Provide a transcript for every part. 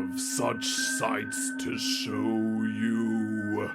have such sights to show you.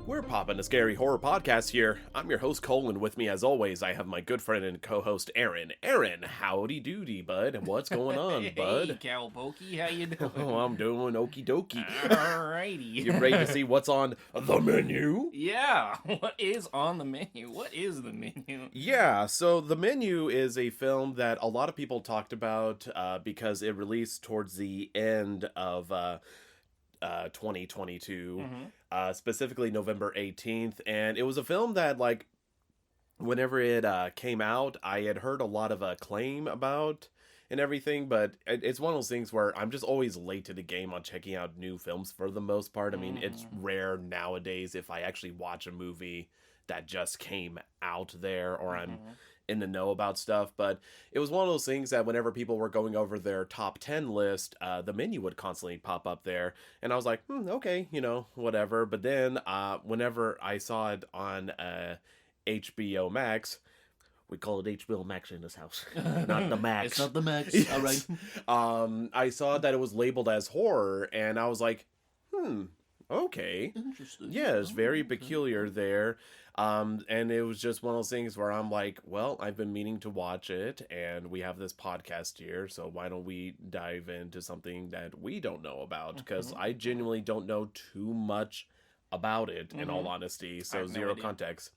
We're Poppin the Scary horror podcast here. I'm your host Coale, and with me as always I have my good friend and co-host Aaron. Aaron, howdy doody, bud. What's going on, bud? Hey, Cowpokey, how you doing? Oh, I'm doing okie dokie. Alrighty. You ready to see what's on the menu? Yeah, what is on the menu? What is the menu? Yeah, so The Menu is a film that a lot of people talked about because it released towards the end of 2022, specifically November 18th, and it was a film that, like, whenever it came out, I had heard a lot of acclaim about and everything, but it's one of those things where I'm just always late to the game on checking out new films for the most part. I mean, it's rare nowadays if I actually watch a movie that just came out there, or I'm in the know about stuff. But it was one of those things that whenever people were going over their top 10 list, The Menu would constantly pop up there, and I was like, okay, you know, whatever. But then whenever I saw it on HBO Max, we call it HBO Max in this house, not the Max. It's not the Max. Yes. All right. I saw that it was labeled as horror, and I was like, okay. Interesting. Yeah, it's very peculiar there. And it was just one of those things where I'm like, well, I've been meaning to watch it, and we have this podcast here, so why don't we dive into something that we don't know about? Because I genuinely don't know too much about it, in all honesty, so zero context.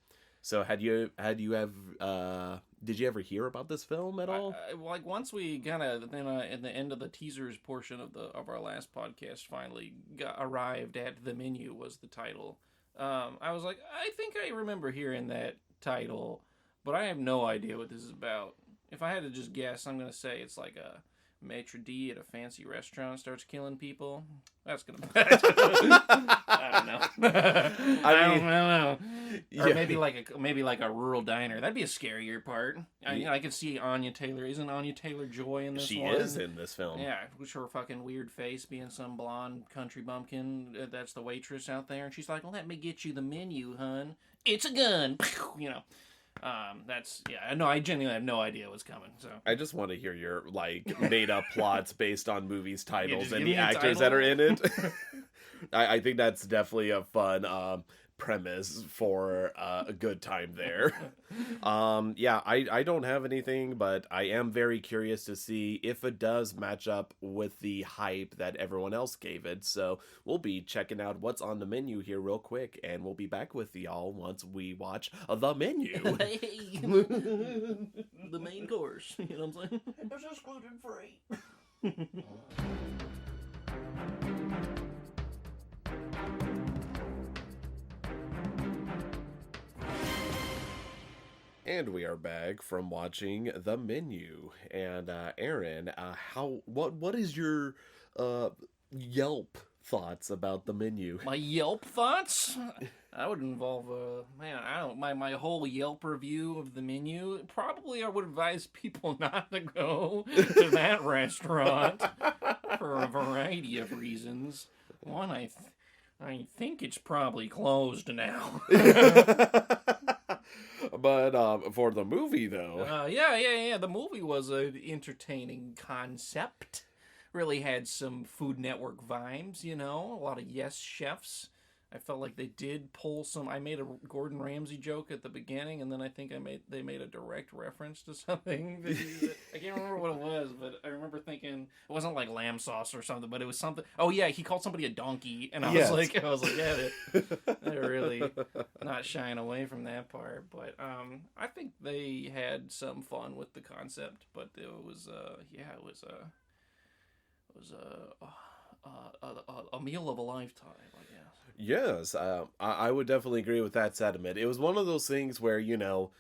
So did you ever hear about this film at all? Like once we kind of then at the end of the teasers portion of our last podcast finally arrived at The Menu was the title. I was like, I think I remember hearing that title, but I have no idea what this is about. If I had to just guess, I'm gonna say it's like a maitre d' at a fancy restaurant starts killing people. That's gonna. I don't know. I don't know. Or maybe like a rural diner. That'd be a scarier part. I could see Anya Taylor. Isn't Anya Taylor-Joy in this She one? is in this film. Yeah, with her fucking weird face being some blonde country bumpkin. That's the waitress out there, and she's like, "Well, let me get you the menu, hun. It's a gun." You know. I genuinely have no idea what's coming. So I just want to hear your made up plots based on movies titles and the give me a actors that are in it. I think that's definitely a fun premise for a good time there. I don't have anything, but I am very curious to see if it does match up with the hype that everyone else gave it. So we'll be checking out what's on the menu here real quick, and we'll be back with y'all once we watch The Menu. The main course, you know what I'm saying? It's just gluten free. And we are back from watching The Menu. And Aaron, what is your Yelp thoughts about The Menu? My Yelp thoughts? That would involve my whole Yelp review of The Menu. Probably I would advise people not to go to that restaurant for a variety of reasons. One, I think it's probably closed now. But for the movie, though. Yeah. The movie was an entertaining concept. Really had some Food Network vibes, you know. A lot of yes chefs. I felt like they did pull some. I made a Gordon Ramsay joke at the beginning, and then I think they made a direct reference to something. I can't remember what it was, but I remember thinking it wasn't like lamb sauce or something, but it was something. Oh yeah, he called somebody a donkey, and I was like, yeah, they're really not shying away from that part. But I think they had some fun with the concept, but it was a meal of a lifetime, I guess. Yes, I would definitely agree with that sentiment. It was one of those things where, you know,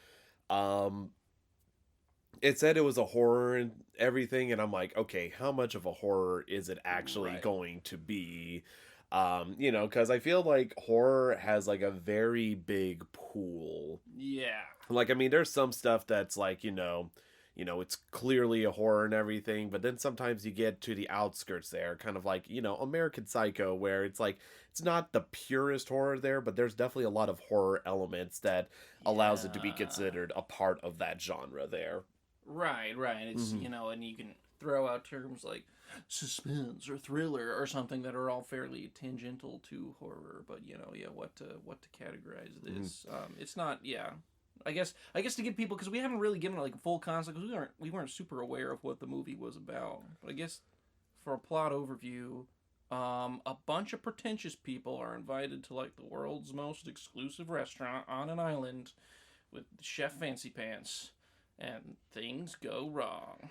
it said it was a horror and everything, and I'm like, okay, how much of a horror is it actually going to be? You know, because I feel like horror has like a very big pool. Yeah. Like, I mean, there's some stuff that's like, it's clearly a horror and everything, but then sometimes you get to the outskirts there, kind of like, American Psycho, where it's like, it's not the purest horror there, but there's definitely a lot of horror elements that allows it to be Yeah. considered a part of that genre there. Right, right. It's, Hmm. and you can throw out terms like suspense or thriller or something that are all fairly tangential to horror, but yeah, what to categorize this. It's not, yeah. I guess to give people, because we haven't really given like a full concept, because we weren't super aware of what the movie was about. But I guess for a plot overview, a bunch of pretentious people are invited to like the world's most exclusive restaurant on an island with Chef Fancy Pants, and things go wrong.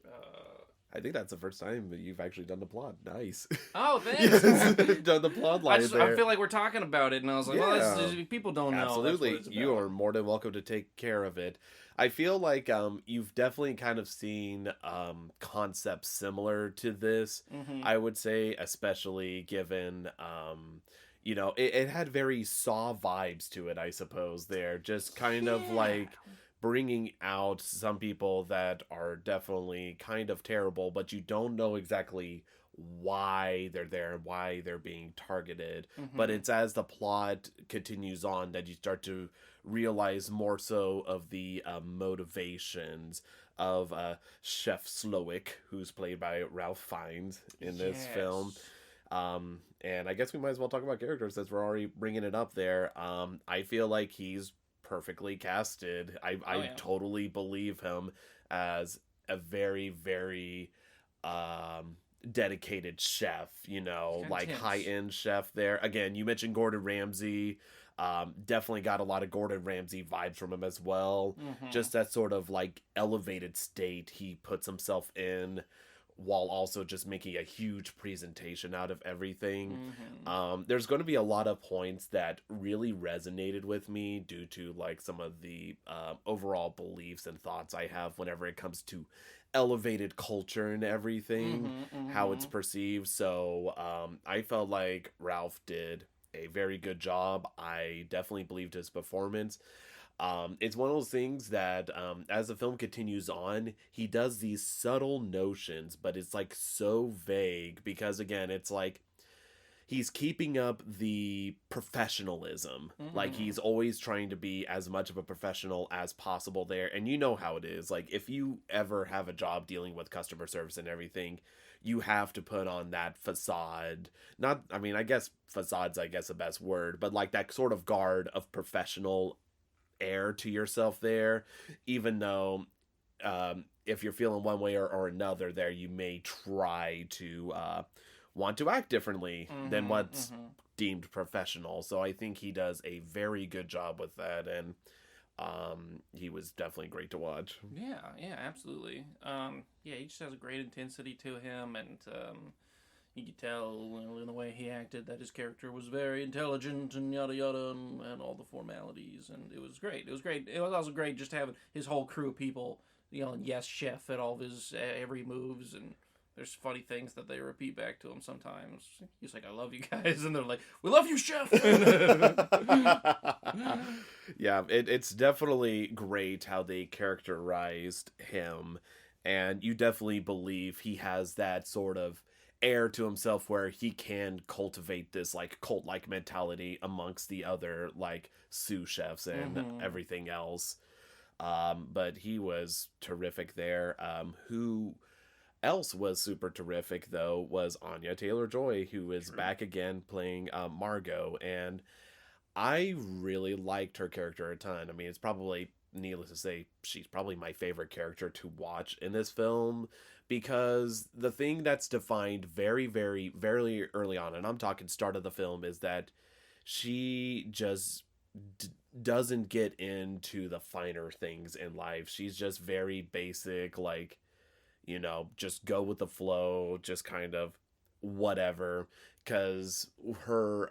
Uh, I think that's the first time that you've actually done the plot. Nice. oh, thanks. Done the plot line there. I feel like we're talking about it, and I was like, well, people don't know. Absolutely. That's what it's You about. are more than welcome to take care of it. I feel like you've definitely kind of seen concepts similar to this. Mm-hmm. I would say, especially given it had very Saw vibes to it, I suppose. There, just kind of like bringing out some people that are definitely kind of terrible, but you don't know exactly why they're there and why they're being targeted. Mm-hmm. But it's as the plot continues on that you start to realize more so of the motivations of Chef Slowick, who's played by Ralph Fiennes in this film. And I guess we might as well talk about characters since we're already bringing it up there. I feel like he's perfectly casted. I totally believe him as a very, very dedicated chef, like high-end chef there. Again, you mentioned Gordon Ramsay. Definitely got a lot of Gordon Ramsay vibes from him as well. Mm-hmm. Just that sort of like elevated state he puts himself in, while also just making a huge presentation out of everything. Mm-hmm. There's going to be a lot of points that really resonated with me due to like some of the overall beliefs and thoughts I have whenever it comes to elevated culture and everything, how it's perceived. So I felt like Ralph did a very good job. I definitely believed his performance. It's one of those things that as the film continues on, he does these subtle notions, but it's like so vague because again, it's like he's keeping up the professionalism. Like he's always trying to be as much of a professional as possible there. And you know how it is. Like if you ever have a job dealing with customer service and everything, you have to put on that facade. Not, I mean, I guess facade's, the best word, but like that sort of guard of professional air to yourself there, even though if you're feeling one way or another there, you may try to want to act differently than what's deemed professional. So I think he does a very good job with that, and he was definitely great to watch. Yeah, absolutely. He just has a great intensity to him, and you could tell in the way he acted that his character was very intelligent and yada yada and all the formalities, and it was great. It was also great just having his whole crew of people, and yes, chef at all of his every moves, and there's funny things that they repeat back to him sometimes. He's like, "I love you guys," and they're like, "We love you, chef." Yeah, it's definitely great how they characterized him, and you definitely believe he has that sort of air to himself where he can cultivate this like cult-like mentality amongst the other like sous chefs and everything else. But he was terrific there. Who else was super terrific though was Anya Taylor-Joy, who is back again playing Margot, and I really liked her character a ton. I mean, it's probably needless to say she's probably my favorite character to watch in this film, because the thing that's defined very, very, very early on, and I'm talking start of the film, is that she just doesn't get into the finer things in life. She's just very basic, like, just go with the flow, just kind of whatever, because her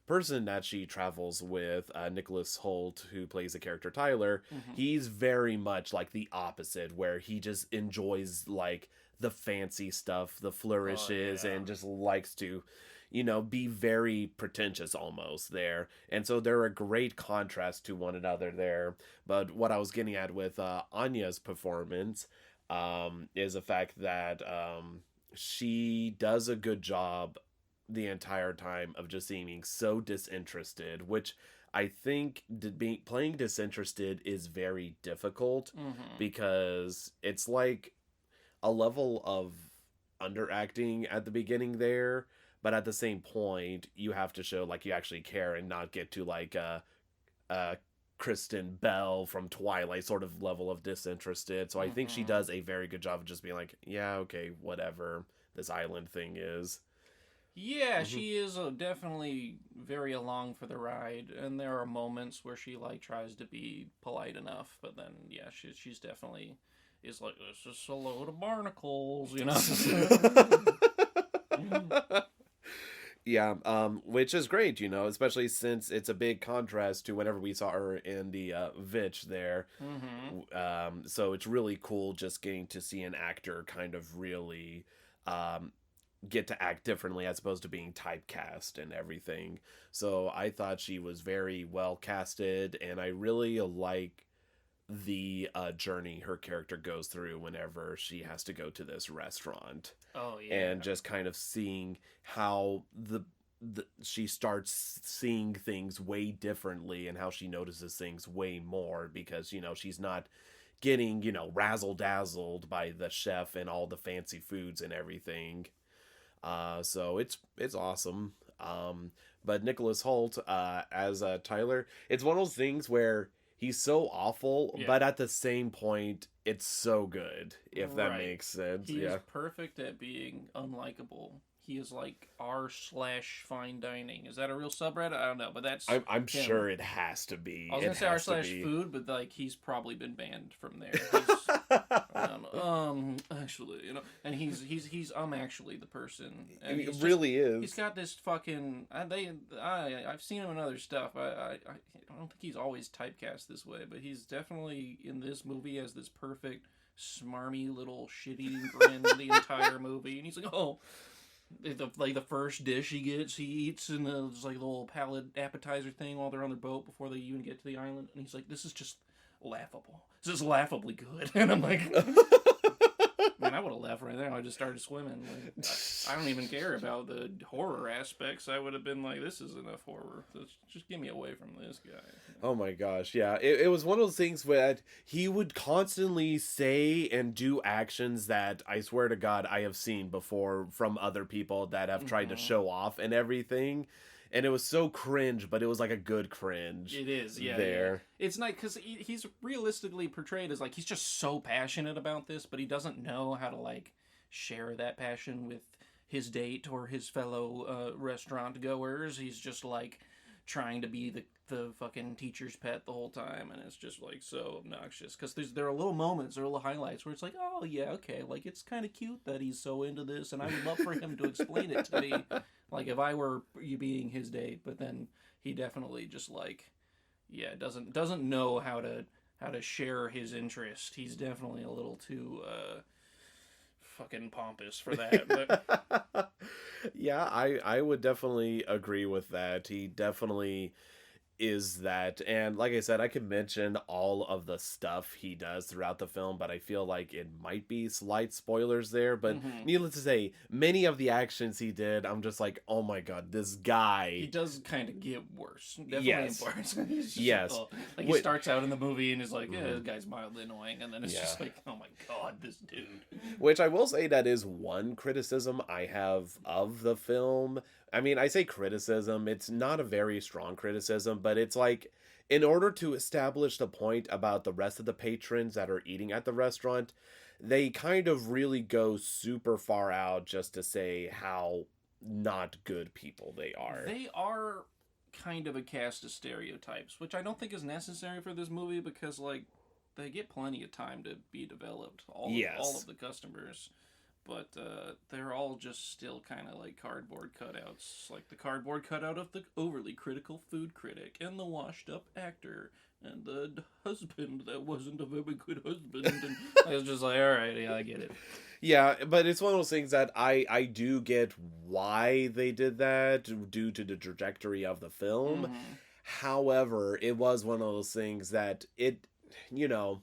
person that she travels with, Nicholas Holt, who plays the character Tyler, he's very much like the opposite, where he just enjoys like the fancy stuff, the flourishes, and just likes to, be very pretentious almost there. And so they're a great contrast to one another there. But what I was getting at with Anya's performance is the fact that she does a good job the entire time of just seeming so disinterested, which I think playing disinterested is very difficult Mm-hmm. because it's like a level of underacting at the beginning there, but at the same point, you have to show like you actually care and not get to like a Kristen Bell from Twilight sort of level of disinterested. So I think she Mm-hmm. does a very good job of just being like, yeah, okay, whatever this island thing is. Yeah, Hmm. she is definitely very along for the ride, and there are moments where she like tries to be polite enough, but then yeah, she's definitely is like this is a load of barnacles, you know. Yeah, which is great, especially since it's a big contrast to whenever we saw her in the Vitch there. Mm-hmm. So it's really cool just getting to see an actor kind of really um, get to act differently as opposed to being typecast and everything. So I thought she was very well casted, and I really like the journey her character goes through whenever she has to go to this restaurant, Oh and yeah. just kind of seeing how she starts seeing things way differently and how she notices things way more because she's not getting razzle dazzled by the chef and all the fancy foods and everything. So it's awesome. But Nicholas Holt as Tyler, it's one of those things where he's so awful, Yeah. but at the same point, it's so good. If that Right. makes sense, He yeah. is perfect at being unlikable. He is like r/fine dining. Is that a real subreddit? I don't know, but that's I'm him. sure it has to be. I was It gonna say r has to slash be. food, but like he's probably been banned from there. He's actually, and he's actually the person, and It he's just really he's is. got this fucking I've seen him in other stuff. I don't think he's always typecast this way, but he's definitely in this movie as this perfect smarmy little shit-eating grin the entire movie, and he's like, oh. The first dish he gets, he eats, and it's like the little palate appetizer thing while they're on their boat before they even get to the island. And he's like, "This is just laughable. This is laughably good." And I'm like, "Man, I would have left right there. I just started swimming. Like, I don't even care about the horror aspects. I would have been like, this is enough horror. Just get me away from this guy." Oh my gosh, yeah. It was one of those things where he would constantly say and do actions that I swear to God I have seen before from other people that have tried to Mm-hmm. show off and everything. And it was so cringe, but it was like a good cringe It is, yeah, yeah. there. It's nice because he's realistically portrayed as like he's just so passionate about this, but he doesn't know how to like share that passion with his date or his fellow restaurant goers. He's just like trying to be the fucking teacher's pet the whole time, and it's just like so obnoxious because there are little moments or little highlights where it's like, oh yeah, okay, like it's kind of cute that he's so into this, and I would love for him to explain it to me, like if I were you being his date. But then he definitely just like yeah doesn't know how to share his interest. He's definitely a little too fucking pompous for that. But Yeah, I would definitely agree with that. He definitely is that. And like I said, I could mention all of the stuff he does throughout the film, but I feel like it might be slight spoilers there. But mhm. needless to say, many of the actions he did, I'm just like, oh my god, this He guy. does kind of get worse. Definitely Yes. in parts. He's just Yes. like, oh. Like he Wait. starts out in the movie and is like, yeah, this Mhm. guy's mildly annoying, and then it's Yeah. just like, oh my god, this dude. Which I will say that is one criticism I have of the film. I mean, I say criticism, it's not a very strong criticism, but it's like in order to establish the point about the rest of the patrons that are eating at the restaurant, they kind of really go super far out just to say how not good people they are. They are kind of a cast of stereotypes, which I don't think is necessary for this movie because like they get plenty of time to be developed. All of Yes. the customers. but they're all just still kind of like cardboard cutouts, like the cardboard cutout of the overly critical food critic and the washed-up actor and the husband that wasn't a very good husband. And I was just like, all right, yeah, I get it. Yeah, but it's one of those things that I do get why they did that due to the trajectory of the film. Mhm. However, it was one of those things that it, you know,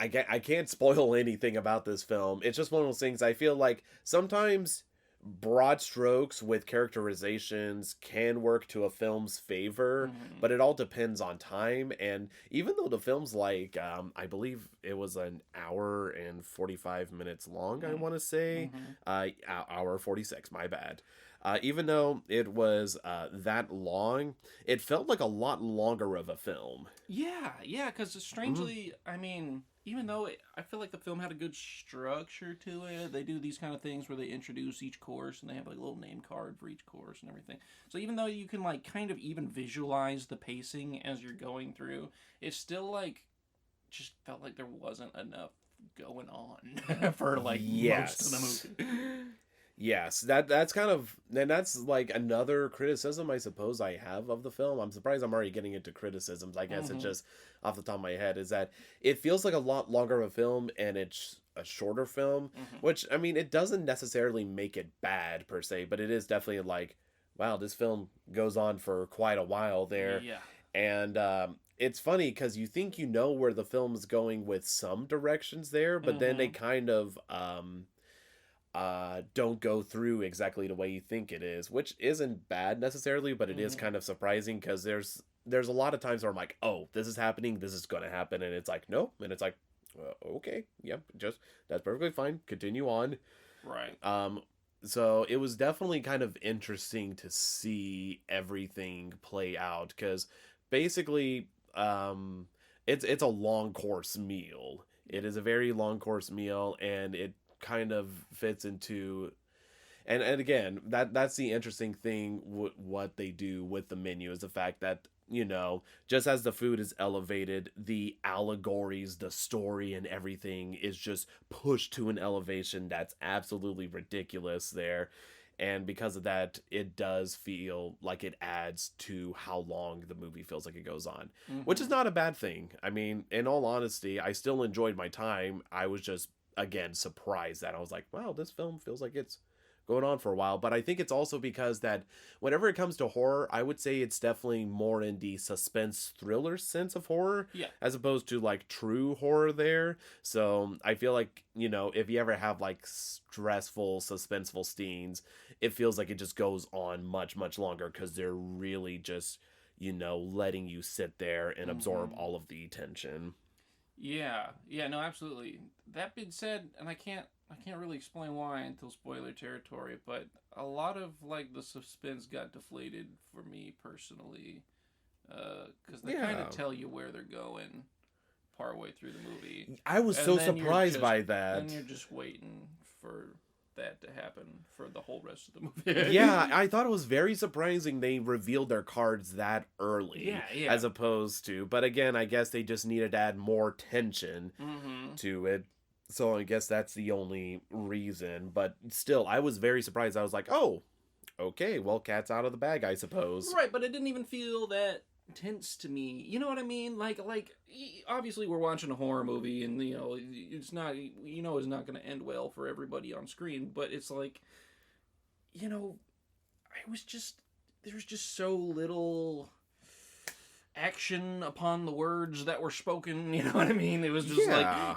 I can't spoil anything about this film. It's just one of those things I feel like sometimes broad strokes with characterizations can work to a film's favor, Mhm. but it all depends on time. And even though the film's like, I believe it was an hour and 45 minutes long, I want to say, Mhm. hour 46, my bad. Even though it was that long, it felt like a lot longer of a film. Yeah, because strangely, I mean, even though I feel like the film had a good structure to it, they do these kind of things where they introduce each course and they have like a little name card for each course and everything. So even though you can like kind of even visualize the pacing as you're going through, it still like just felt like there wasn't enough going on for like most of the movie. Yes, that's kind of, and that's like another criticism I suppose I have of the film. I'm surprised I'm already getting into criticisms. I guess it's just off the top of my head is that it feels like a lot longer of a film and it's a shorter film, which I mean it doesn't necessarily make it bad per se, but it is definitely like, wow, this film goes on for quite a while there. Yeah. And it's funny because you think you know where the film's going with some directions there, but then they kind of don't go through exactly the way you think it is, which isn't bad necessarily, but it is kind of surprising because there's a lot of times where I'm like, oh, this is happening, this is going to happen, and it's like, nope, and it's like, okay, yep, just that's perfectly fine, continue on. Right. So it was definitely kind of interesting to see everything play out because basically, it's a long course meal. It is a very long course meal, and it kind of fits into, and again, that's the interesting thing. What they do with the menu is the fact that, you know, just as the food is elevated, the allegories, the story, and everything is just pushed to an elevation that's absolutely ridiculous there. And because of that, it does feel like it adds to how long the movie feels like it goes on, which is not a bad thing. I mean, in all honesty, I still enjoyed my time. I was just, again, surprised that I was like, wow, this film feels like it's going on for a while. But I think it's also because that whenever it comes to horror, I would say it's definitely more in the suspense thriller sense of horror, Yeah. as opposed to like true horror there. So I feel like, you know, if you ever have like stressful, suspenseful scenes, it feels like it just goes on much, much longer because they're really just, you know, letting you sit there and absorb all of the tension. Yeah, no, absolutely. That being said, and I can't really explain why until spoiler territory, but a lot of like the suspense got deflated for me personally, because they kind Yeah. of tell you where they're going partway through the movie. I was And so then you're surprised just- by that. And you're just waiting for that to happen for the whole rest of the movie. Yeah, I thought it was very surprising they revealed their cards that early. Yeah. As opposed to, but again, I guess they just needed to add more tension to it. So I guess that's the only reason. But still, I was very surprised. I was like, oh, okay, well, cat's out of the bag, I suppose. Right, but it didn't even feel that tense to me. You know what I mean? Like obviously we're watching a horror movie, and you know it's not, you know, it's not going to end well for everybody on screen. But it's like, you know, there was just so little action upon the words that were spoken. You know what I mean? It was just Yeah. like.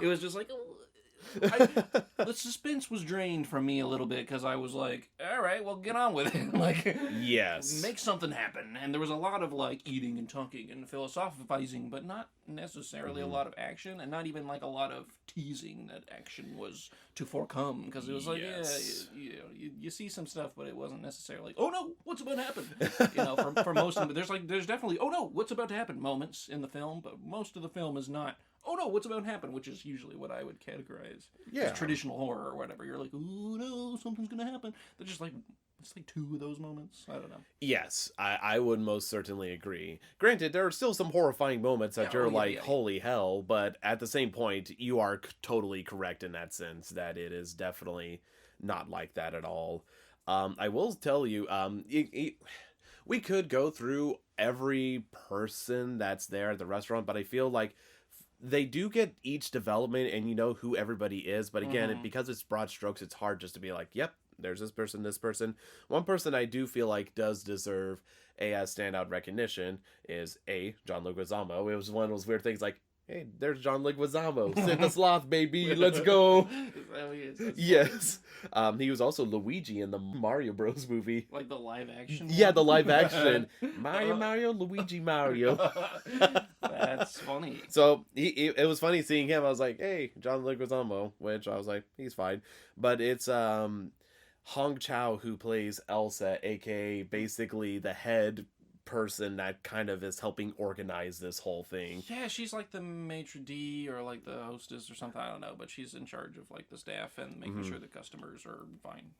The suspense was drained from me a little bit because I was like, all right, well, get on with it. Like, Yes. make something happen. And there was a lot of like eating and talking and philosophizing, but not necessarily a lot of action, and not even like a lot of teasing that action was to forecome. Because it was like, Yes. you see some stuff, but it wasn't necessarily like, oh no, what's about to happen? You know, for most of them, there's definitely, oh no, what's about to happen moments in the film, but most of the film is not, oh no, what's about to happen, which is usually what I would categorize Yeah. as traditional horror or whatever. You're like, oh no, something's gonna happen. They're just like It's like 2 of those moments. I don't know. Yes, I would most certainly agree. Granted, there are still some horrifying moments that you're like, holy hell, but at the same point, you are totally correct in that sense that it is definitely not like that at all. I will tell you, we could go through every person that's there at the restaurant, but I feel like they do get each development and you know who everybody is, but again, because it's broad strokes, it's hard just to be like, yep, there's this person, this person. One person I do feel like does deserve a standout recognition is John Leguizamo. It was one of those weird things like, hey, there's John Leguizamo. Sid the Sloth, baby. Let's go. Yes. He was also Luigi in the Mario Bros. Movie. Like the live action Yeah, the live action. Mario, Luigi, Mario. That's funny. So it was funny seeing him. I was like, hey, John Leguizamo, which I was like, he's fine. But it's Hong Chow who plays Elsa, aka basically the head person that kind of is helping organize this whole thing. Yeah, she's like the maitre d' or like the hostess or something, I don't know, but she's in charge of like the staff and making sure the customers are fine.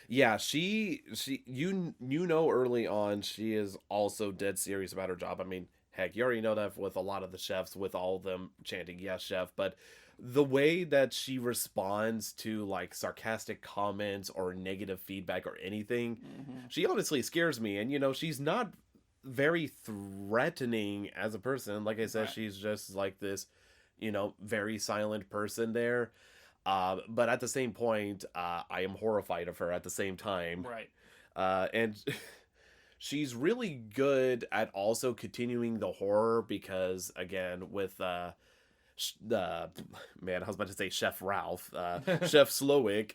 Yeah, she you know early on she is also dead serious about her job. I mean, heck, you already know that with a lot of the chefs, with all of them chanting yes chef, but the way that she responds to like sarcastic comments or negative feedback or anything, she honestly scares me. And you know, she's not very threatening as a person. Like I said, she's just like this, you know, very silent person there. But at the same point, I am horrified of her at the same time. Right. And she's really good at also continuing the horror because, again, with man, I was about to say Chef Ralph, Chef Slowick.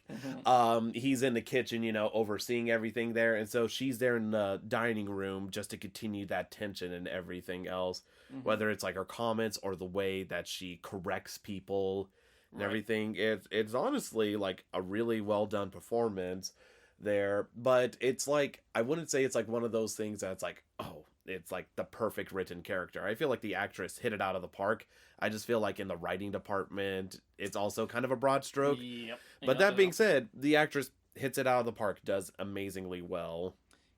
He's in the kitchen, you know, overseeing everything there, and so she's there in the dining room just to continue that tension and everything else, whether it's like her comments or the way that she corrects people and everything. It's honestly like a really well done performance there, but it's like, I wouldn't say it's like one of those things that's like, oh, it's like the perfect written character. I feel like the actress hit it out of the park. I just feel like in the writing department, it's also kind of a broad stroke. Yep. But that being said, the actress hits it out of the park, does amazingly well.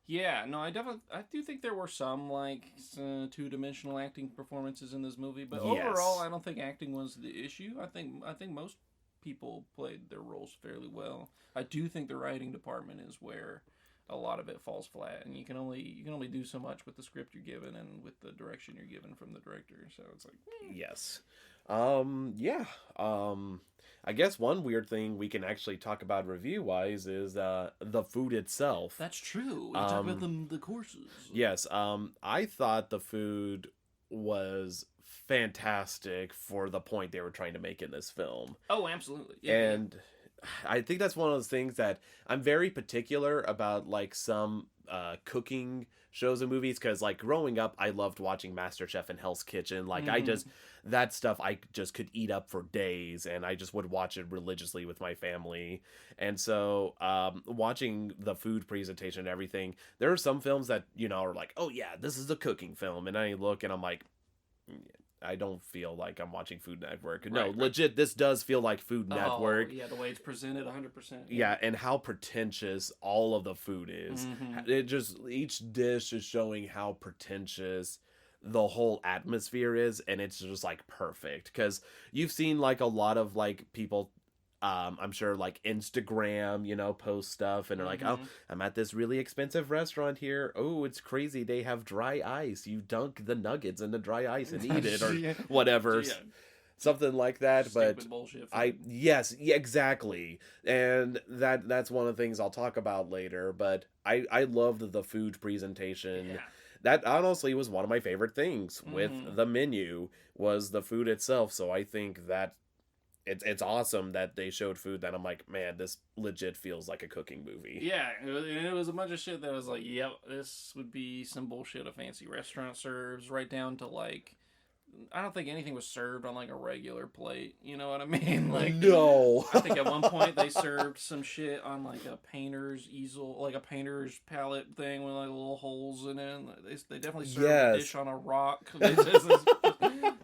Yeah, no, I do think there were some like two-dimensional acting performances in this movie, but overall, I don't think acting was the issue. I think most people played their roles fairly well. I do think the writing department is where a lot of it falls flat, and you can only do so much with the script you're given and with the direction you're given from the director. So it's like, yes, I guess one weird thing we can actually talk about review wise is the food itself. That's true. We talk about the courses. Yes, I thought the food was fantastic for the point they were trying to make in this film. Oh, absolutely. Yeah, and I think that's one of those things that I'm very particular about, like some cooking shows and movies, because like growing up I loved watching MasterChef and Hell's Kitchen. Like that stuff I just could eat up for days, and I just would watch it religiously with my family. And so watching the food presentation and everything, there are some films that, you know, are like, oh yeah, this is a cooking film, and I look and I'm like, I don't feel like I'm watching Food Network. No, legit, this does feel like Food Network. Yeah, the way it's presented, 100%. Yeah, and how pretentious all of the food is. It just, each dish is showing how pretentious the whole atmosphere is, and it's just like perfect. Because you've seen like a lot of like people, I'm sure like Instagram, you know, post stuff and they're like, oh, I'm at this really expensive restaurant here. Oh, it's crazy. They have dry ice. You dunk the nuggets in the dry ice and eat it or whatever. Something like that. Stupid bullshit food. Yes, exactly. And that's one of the things I'll talk about later, but I loved the food presentation. Yeah. That honestly was one of my favorite things with the menu was the food itself. So I think that it's awesome that they showed food that I'm like, man, this legit feels like a cooking movie. Yeah, it was a bunch of shit that was like, yep, this would be some bullshit a fancy restaurant serves, right down to like, I don't think anything was served on like a regular plate. You know what I mean? Like, no. I think at one point they served some shit on like a painter's easel, like a painter's palette thing with like little holes in it. They definitely served a dish on a rock.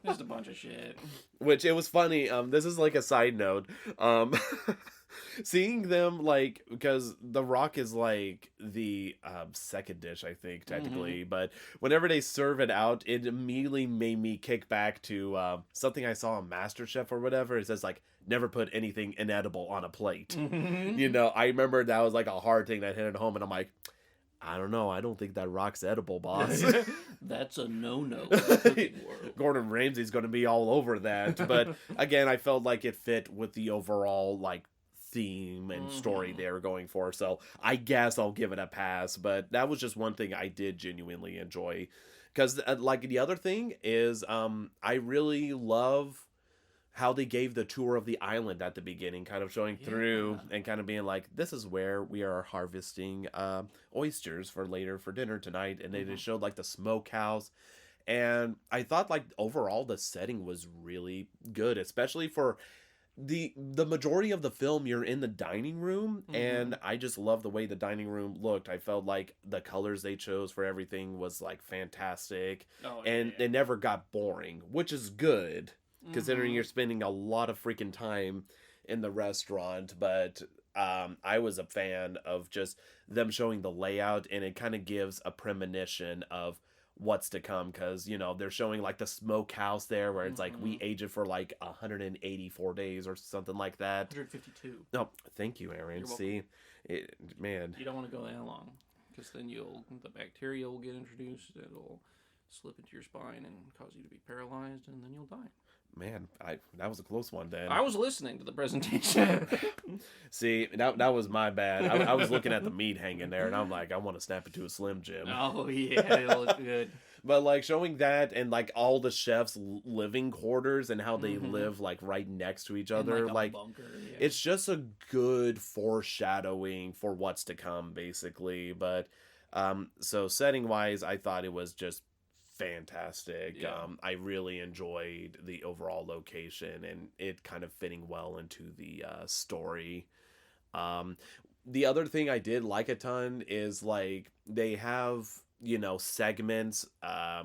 Just a bunch of shit. Which, it was funny. This is like a side note. Seeing them like because the Rock is like the second dish, I think technically, but whenever they serve it out, it immediately made me kick back to something I saw on MasterChef or whatever. It says like never put anything inedible on a plate. You know, I remember that was like a hard thing that hit at home, and I'm like, I don't know. I don't think that rock's edible, boss. That's a no-no in the cooking world. Gordon Ramsay's going to be all over that. But again, I felt like it fit with the overall like theme and story they were going for. So I guess I'll give it a pass. But that was just one thing I did genuinely enjoy. Because like the other thing is I really love how they gave the tour of the island at the beginning, kind of showing through and kind of being like, this is where we are harvesting oysters for later for dinner tonight. And they just showed like the smokehouse. And I thought like overall the setting was really good, especially for the majority of the film you're in the dining room. And I just love the way the dining room looked. I felt like the colors they chose for everything was like fantastic. And it never got boring, which is good. Considering you're spending a lot of freaking time in the restaurant. But I was a fan of just them showing the layout, and it kind of gives a premonition of what's to come, because you know they're showing like the smokehouse there where it's like we age it for like 184 days or something like that. 152. No, thank you, Aaron. See, man, you don't want to go that long, because then the bacteria will get introduced. It'll slip into your spine and cause you to be paralyzed, and then you'll die. Man, that was a close one, Dan. I was listening to the presentation. See, that was my bad. I was looking at the meat hanging there, and I'm like, I want to snap it to a Slim Jim. Oh, yeah, it'll look good. But, like, showing that and, like, all the chefs' living quarters and how they live, like, right next to each other. In, like, a bunker, it's just a good foreshadowing for what's to come, basically. But, so setting-wise, I thought it was just fantastic. I really enjoyed the overall location and it kind of fitting well into the story. The other thing I did like a ton is like they have, you know, segments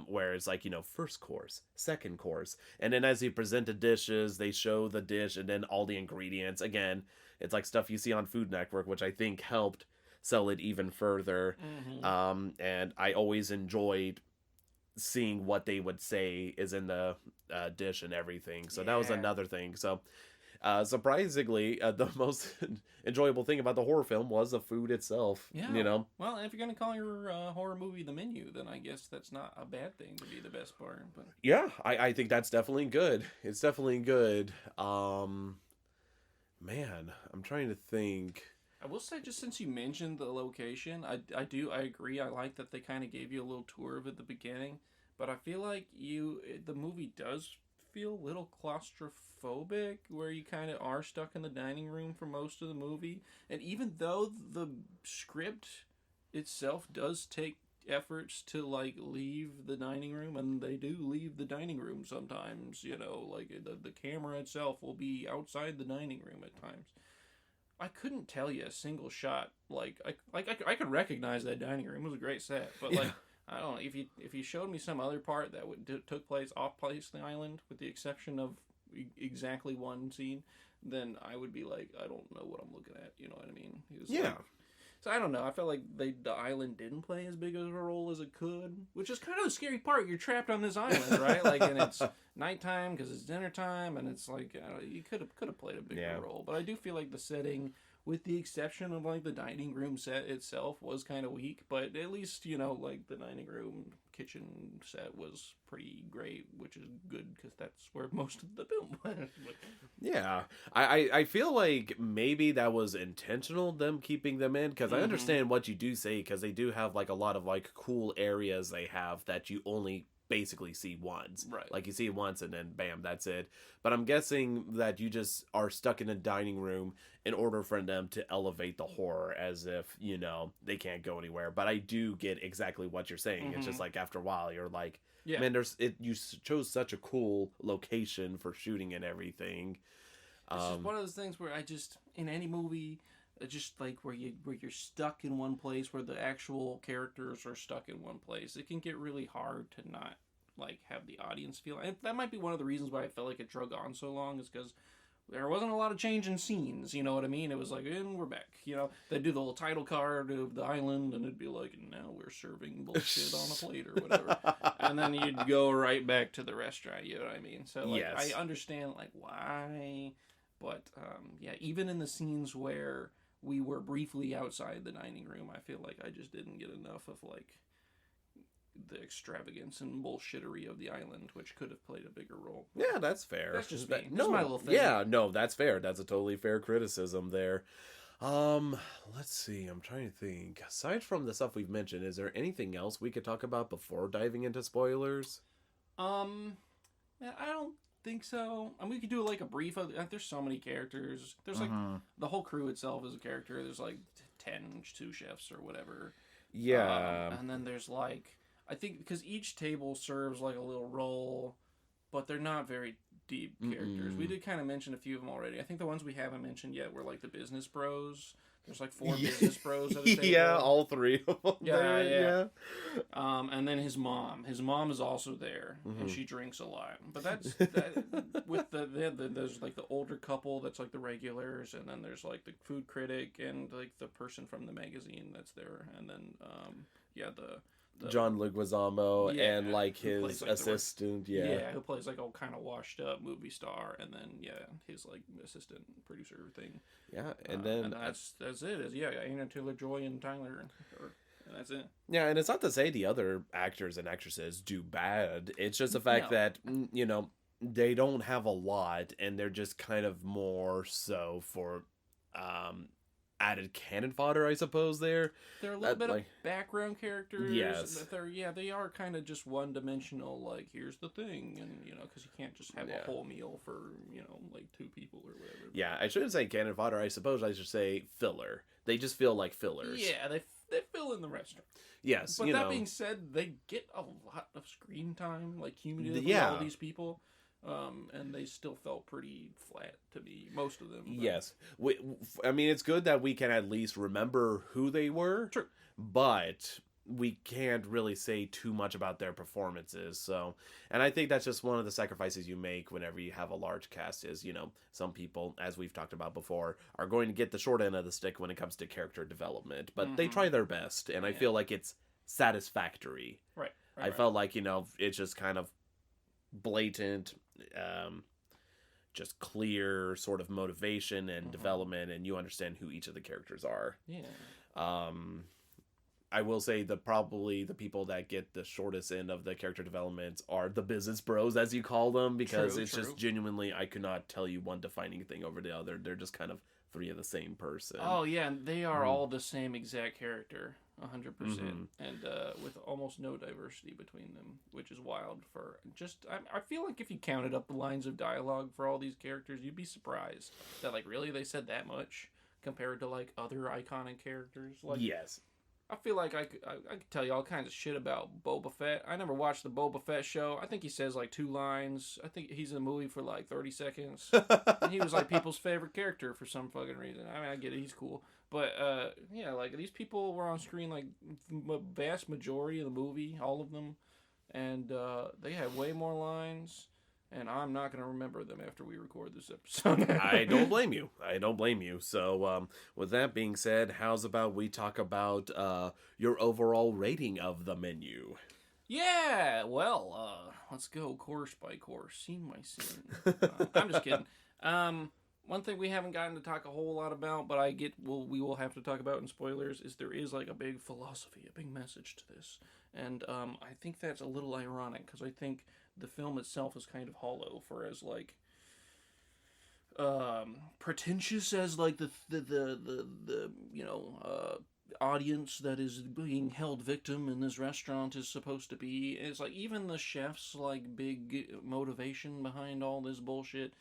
where it's like, you know, first course, second course, and then as they present the dishes, they show the dish and then all the ingredients. Again, it's like stuff you see on Food Network, which I think helped sell it even further. And I always enjoyed seeing what they would say is in the dish and everything. So that was another thing. So surprisingly, the most enjoyable thing about the horror film was the food itself. Yeah. You know? Well, if you're going to call your horror movie The Menu, then I guess that's not a bad thing to be the best part. But yeah, I think that's definitely good. It's definitely good. Man, I'm trying to think. I will say, just since you mentioned the location, I agree. I like that they kind of gave you a little tour of it at the beginning, but I feel like the movie does feel a little claustrophobic, where you kind of are stuck in the dining room for most of the movie. And even though the script itself does take efforts to like leave the dining room, and they do leave the dining room sometimes, you know, like the camera itself will be outside the dining room at times. I couldn't tell you a single shot. Like I could recognize that dining room. It was a great set, but like I don't know, if you showed me some other part that took place off place the island, with the exception of exactly one scene, then I would be like, I don't know what I'm looking at. You know what I mean? Like, so I don't know. I felt like the island didn't play as big of a role as it could, which is kind of the scary part. You're trapped on this island, right? Like, and it's nighttime because it's dinner time, and it's like you could have played a bigger role. But I do feel like the setting, with the exception of like the dining room set itself, was kind of weak. But at least, you know, like the dining room kitchen set was pretty great, which is good because that's where most of the film went. Yeah, I feel like maybe that was intentional, them keeping them in, because I understand what you do say, because they do have like a lot of like cool areas they have that you only basically see once. Right. Like you see it once and then bam, that's it. But I'm guessing that you just are stuck in a dining room in order for them to elevate the horror, as if, you know, they can't go anywhere. But I do get exactly what you're saying. It's just like after a while you're like, man, you chose such a cool location for shooting and everything. It's just one of those things where I just, in any movie, just like where you're stuck in one place, where the actual characters are stuck in one place, it can get really hard to not like have the audience feel. And that might be one of the reasons why I felt like it drug on so long, is because there wasn't a lot of change in scenes, you know what I mean? It was like, and we're back. You know, they'd do the little title card of the island, and it'd be like, and now we're serving bullshit on a plate or whatever. And then you'd go right back to the restaurant, you know what I mean? So, like, Yes. I understand, like, why, but, yeah, even in the scenes where we were briefly outside the dining room, I feel like I just didn't get enough of, like, the extravagance and bullshittery of the island, which could have played a bigger role. Yeah, that's fair. That's just That- me. No, That's my little thing. Yeah, no, that's fair. That's a totally fair criticism there. Let's see. I'm trying to think. Aside from the stuff we've mentioned, is there anything else we could talk about before diving into spoilers? Yeah, I don't think so. I mean, we could do like a brief. There's so many characters. There's like the whole crew itself is a character. There's like 10 sous chefs or whatever. Yeah. And then there's like, I think because each table serves like a little role, but they're not very deep characters. We did kind of mention a few of them already. I think the ones we haven't mentioned yet were like the business bros. There's like 4 business bros at a table. Yeah, all 3 of them. Yeah, there, yeah. And then his mom. His mom is also there, and she drinks a lot. But that's with there's like the older couple that's like the regulars, and then there's like the food critic and like the person from the magazine that's there, and then the John Leguizamo and like who his plays, like, the assistant. Yeah. who plays like a kind of washed up movie star, and then his like assistant producer thing. Yeah, and then that's it. Is Anna Taylor-Joy and Tyler, and that's it. yeah, and it's not to say the other actors and actresses do bad. It's just the fact that they don't have a lot, and they're just kind of more so for added cannon fodder, I suppose. They're a little bit of background characters. Yes. They are kind of just one dimensional. Like, here's the thing, and because you can't just have a whole meal for like 2 people or whatever. Yeah, I shouldn't say cannon fodder. I suppose I should say filler. They just feel like fillers. Yeah, they fill in the restaurant. Yes, but that being said, they get a lot of screen time, like cumulatively, all these people. And they still felt pretty flat to me, most of them. But... Yes. I mean, it's good that we can at least remember who they were. True. But we can't really say too much about their performances. So, and I think that's just one of the sacrifices you make whenever you have a large cast is, some people, as we've talked about before, are going to get the short end of the stick when it comes to character development. But they try their best, and I feel like it's satisfactory. Right. I felt like, it's just kind of blatant, just clear sort of motivation and development, and you understand who each of the characters are. Yeah. I will say probably the people that get the shortest end of the character developments are the business bros, as you call them, because it's just genuinely, I could not tell you one defining thing over the other. They're just kind of 3 of the same person. Oh yeah, and they are all the same exact character, 100%, and with almost no diversity between them, which is wild. For just, I feel like if you counted up the lines of dialogue for all these characters, you'd be surprised that like really they said that much compared to like other iconic characters. Like, yes. I feel like I could tell you all kinds of shit about Boba Fett. I never watched the Boba Fett show. I think he says like 2 lines. I think he's in the movie for like 30 seconds. And he was like people's favorite character for some fucking reason. I mean, I get it. He's cool. But, like these people were on screen like the vast majority of the movie, all of them. And they had way more lines. And I'm not going to remember them after we record this episode. I don't blame you. So, with that being said, how's about we talk about your overall rating of the menu? Yeah, well, let's go course by course, scene by scene. I'm just kidding. One thing we haven't gotten to talk a whole lot about, but we will have to talk about in spoilers, is there is like a big philosophy, a big message to this. And I think that's a little ironic, because I think the film itself is kind of hollow for as like pretentious as like the audience that is being held victim in this restaurant is supposed to be. It's like even the chef's like big motivation behind all this bullshit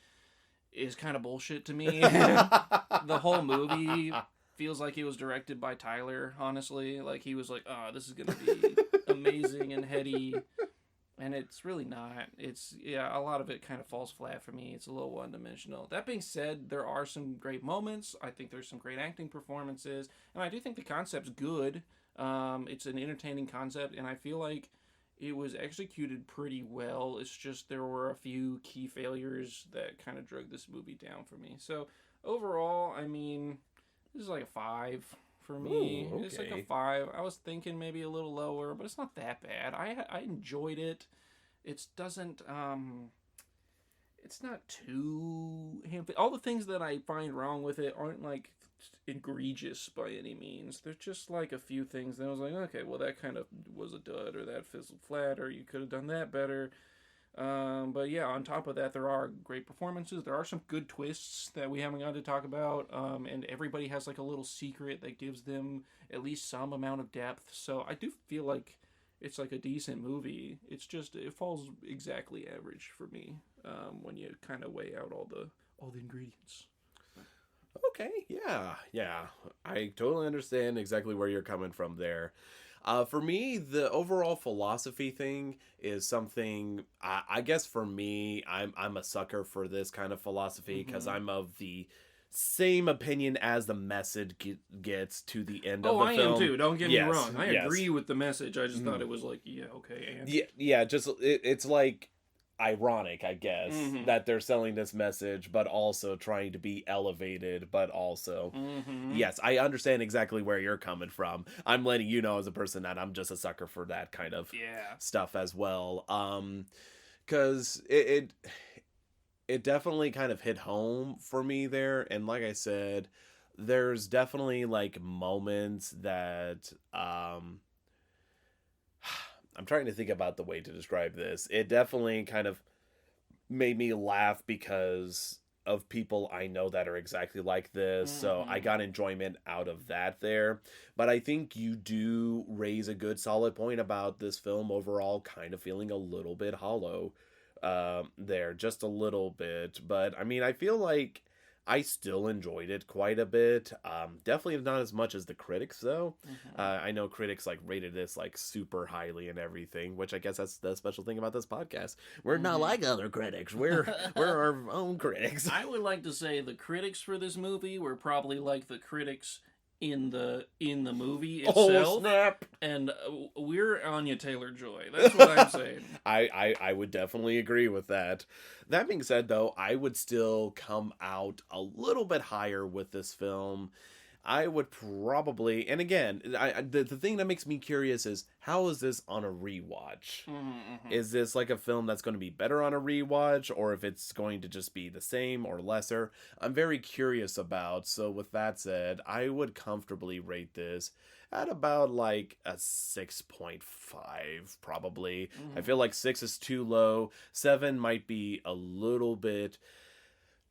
is kind of bullshit to me. The whole movie feels like it was directed by Tyler, honestly. Like he was like, oh, this is gonna be amazing and heady. And it's really not. A lot of it kind of falls flat for me. It's a little one-dimensional. That being said, there are some great moments. I think there's some great acting performances. And I do think the concept's good. It's an entertaining concept. And I feel like it was executed pretty well. It's just there were a few key failures that kind of drug this movie down for me. So overall, I mean, this is like a 5 for me. Ooh, It's like a okay. 5. I was thinking maybe a little lower, but it's not that bad. I enjoyed it. It doesn't it's not too all the things that I find wrong with it aren't like egregious by any means. There's just like a few things that I was like, okay, well that kind of was a dud, or that fizzled flat, or you could have done that better. But yeah, on top of that, there are great performances. There are some good twists that we haven't got to talk about. And everybody has like a little secret that gives them at least some amount of depth. So I do feel like it's like a decent movie. It's just it falls exactly average for me when you kind of weigh out all the ingredients. Okay, yeah. I totally understand exactly where you're coming from there. For me, the overall philosophy thing is something. I guess for me, I'm a sucker for this kind of philosophy because I'm of the same opinion as the message gets to the end of the I film. am too. Don't get me wrong. I Yes. agree with the message. I just thought it was like, yeah, okay. And... Yeah. Just it's like ironic, I guess, that they're selling this message, but also trying to be elevated, but also, yes, I understand exactly where you're coming from. I'm letting you know as a person that I'm just a sucker for that kind of stuff as well. Because it definitely kind of hit home for me there, and like I said, there's definitely like moments that I'm trying to think about the way to describe this. It definitely kind of made me laugh because of people I know that are exactly like this. So I got enjoyment out of that there. But I think you do raise a good solid point about this film overall kind of feeling a little bit hollow there. Just a little bit. But I mean, I feel like I still enjoyed it quite a bit. Definitely not as much as the critics, though. I know critics like rated this like super highly and everything, which I guess that's the special thing about this podcast. We're not like other critics. We're our own critics. I would like to say the critics for this movie were probably like the critics in the movie itself. Oh snap! And we're Anya Taylor-Joy. That's what I'm saying. I would definitely agree with that. That being said, though, I would still come out a little bit higher with this film. I would probably, and again, the thing that makes me curious is how is this on a rewatch? Is this like a film that's going to be better on a rewatch, or if it's going to just be the same or lesser? I'm very curious about. So with that said, I would comfortably rate this at about like a 6.5 probably. I feel like 6 is too low. 7 might be a little bit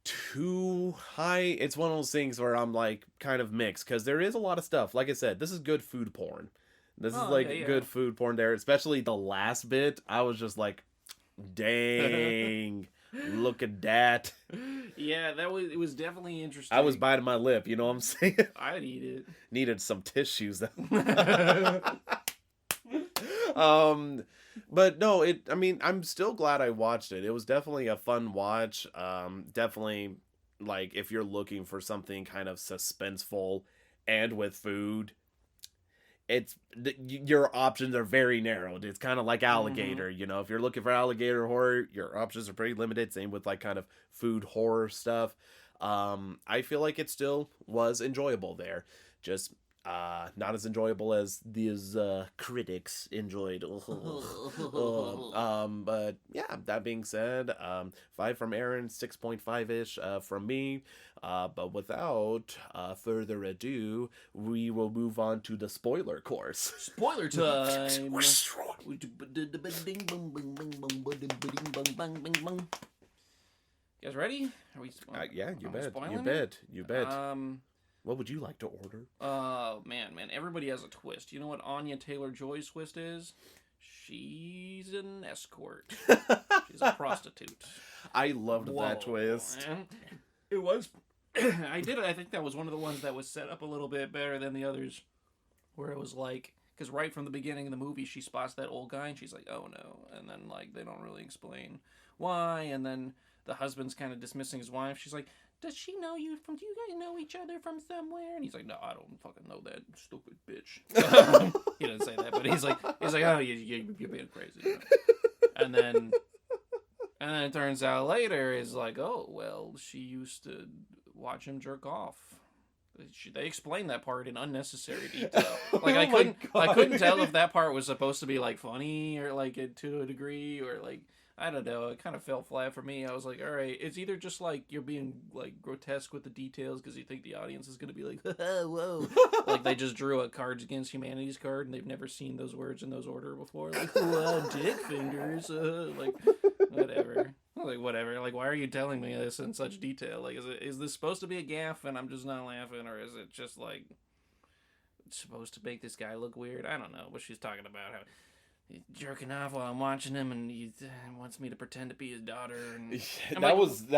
too high. It's one of those things where I'm like kind of mixed because there is a lot of stuff. Like I said, this is good food porn. This is like good food porn there, especially the last bit. I was just like, dang, look at that. Yeah, it was dedefinitely interesting. I was biting my lip, you know what I'm saying? I'd eat it. Needed some tissues. But no, I mean, I'm still glad I watched it. It was definitely a fun watch. Definitely, like, if you're looking for something kind of suspenseful and with food, your options are very narrowed. It's kind of like Alligator, you know. If you're looking for alligator horror, your options are pretty limited. Same with, like, kind of food horror stuff. I feel like it still was enjoyable there. Just not as enjoyable as these critics enjoyed. But yeah, that being said, 5 from Aaron, 6.5-ish from me. But without further ado, we will move on to the spoiler course. Spoiler time. You guys ready? Are we? Yeah, you bet. You it? bet. You bet. What would you like to order? Man, everybody has a twist. You know what Anya Taylor-Joy's twist is? She's an escort. She's a prostitute. I loved that twist. Man. It was. I think that was one of the ones that was set up a little bit better than the others. Where it was like, because right from the beginning of the movie, she spots that old guy and she's like, oh no. And then, like, they don't really explain why. And then the husband's kind of dismissing his wife. She's like, does she know you from, do you guys know each other from somewhere? And he's like, no, I don't fucking know that stupid bitch. He doesn't say that, but he's like, oh, you're being crazy. You know? And then it turns out later is like, oh, well, she used to watch him jerk off. They explained that part in unnecessary detail. Like I couldn't tell if that part was supposed to be like funny or like to a degree or like I don't know. It kind of fell flat for me. I was like, all right, it's either just like you're being like grotesque with the details because you think the audience is gonna be like, whoa, like they just drew a Cards Against Humanity's card and they've never seen those words in those order before. Like, wow, dick fingers, like whatever. Like whatever. Like why are you telling me this in such detail? Like is this supposed to be a gaffe and I'm just not laughing, or is it just like supposed to make this guy look weird? I don't know. But she's talking about how he's jerking off while I'm watching him, and he wants me to pretend to be his daughter. And that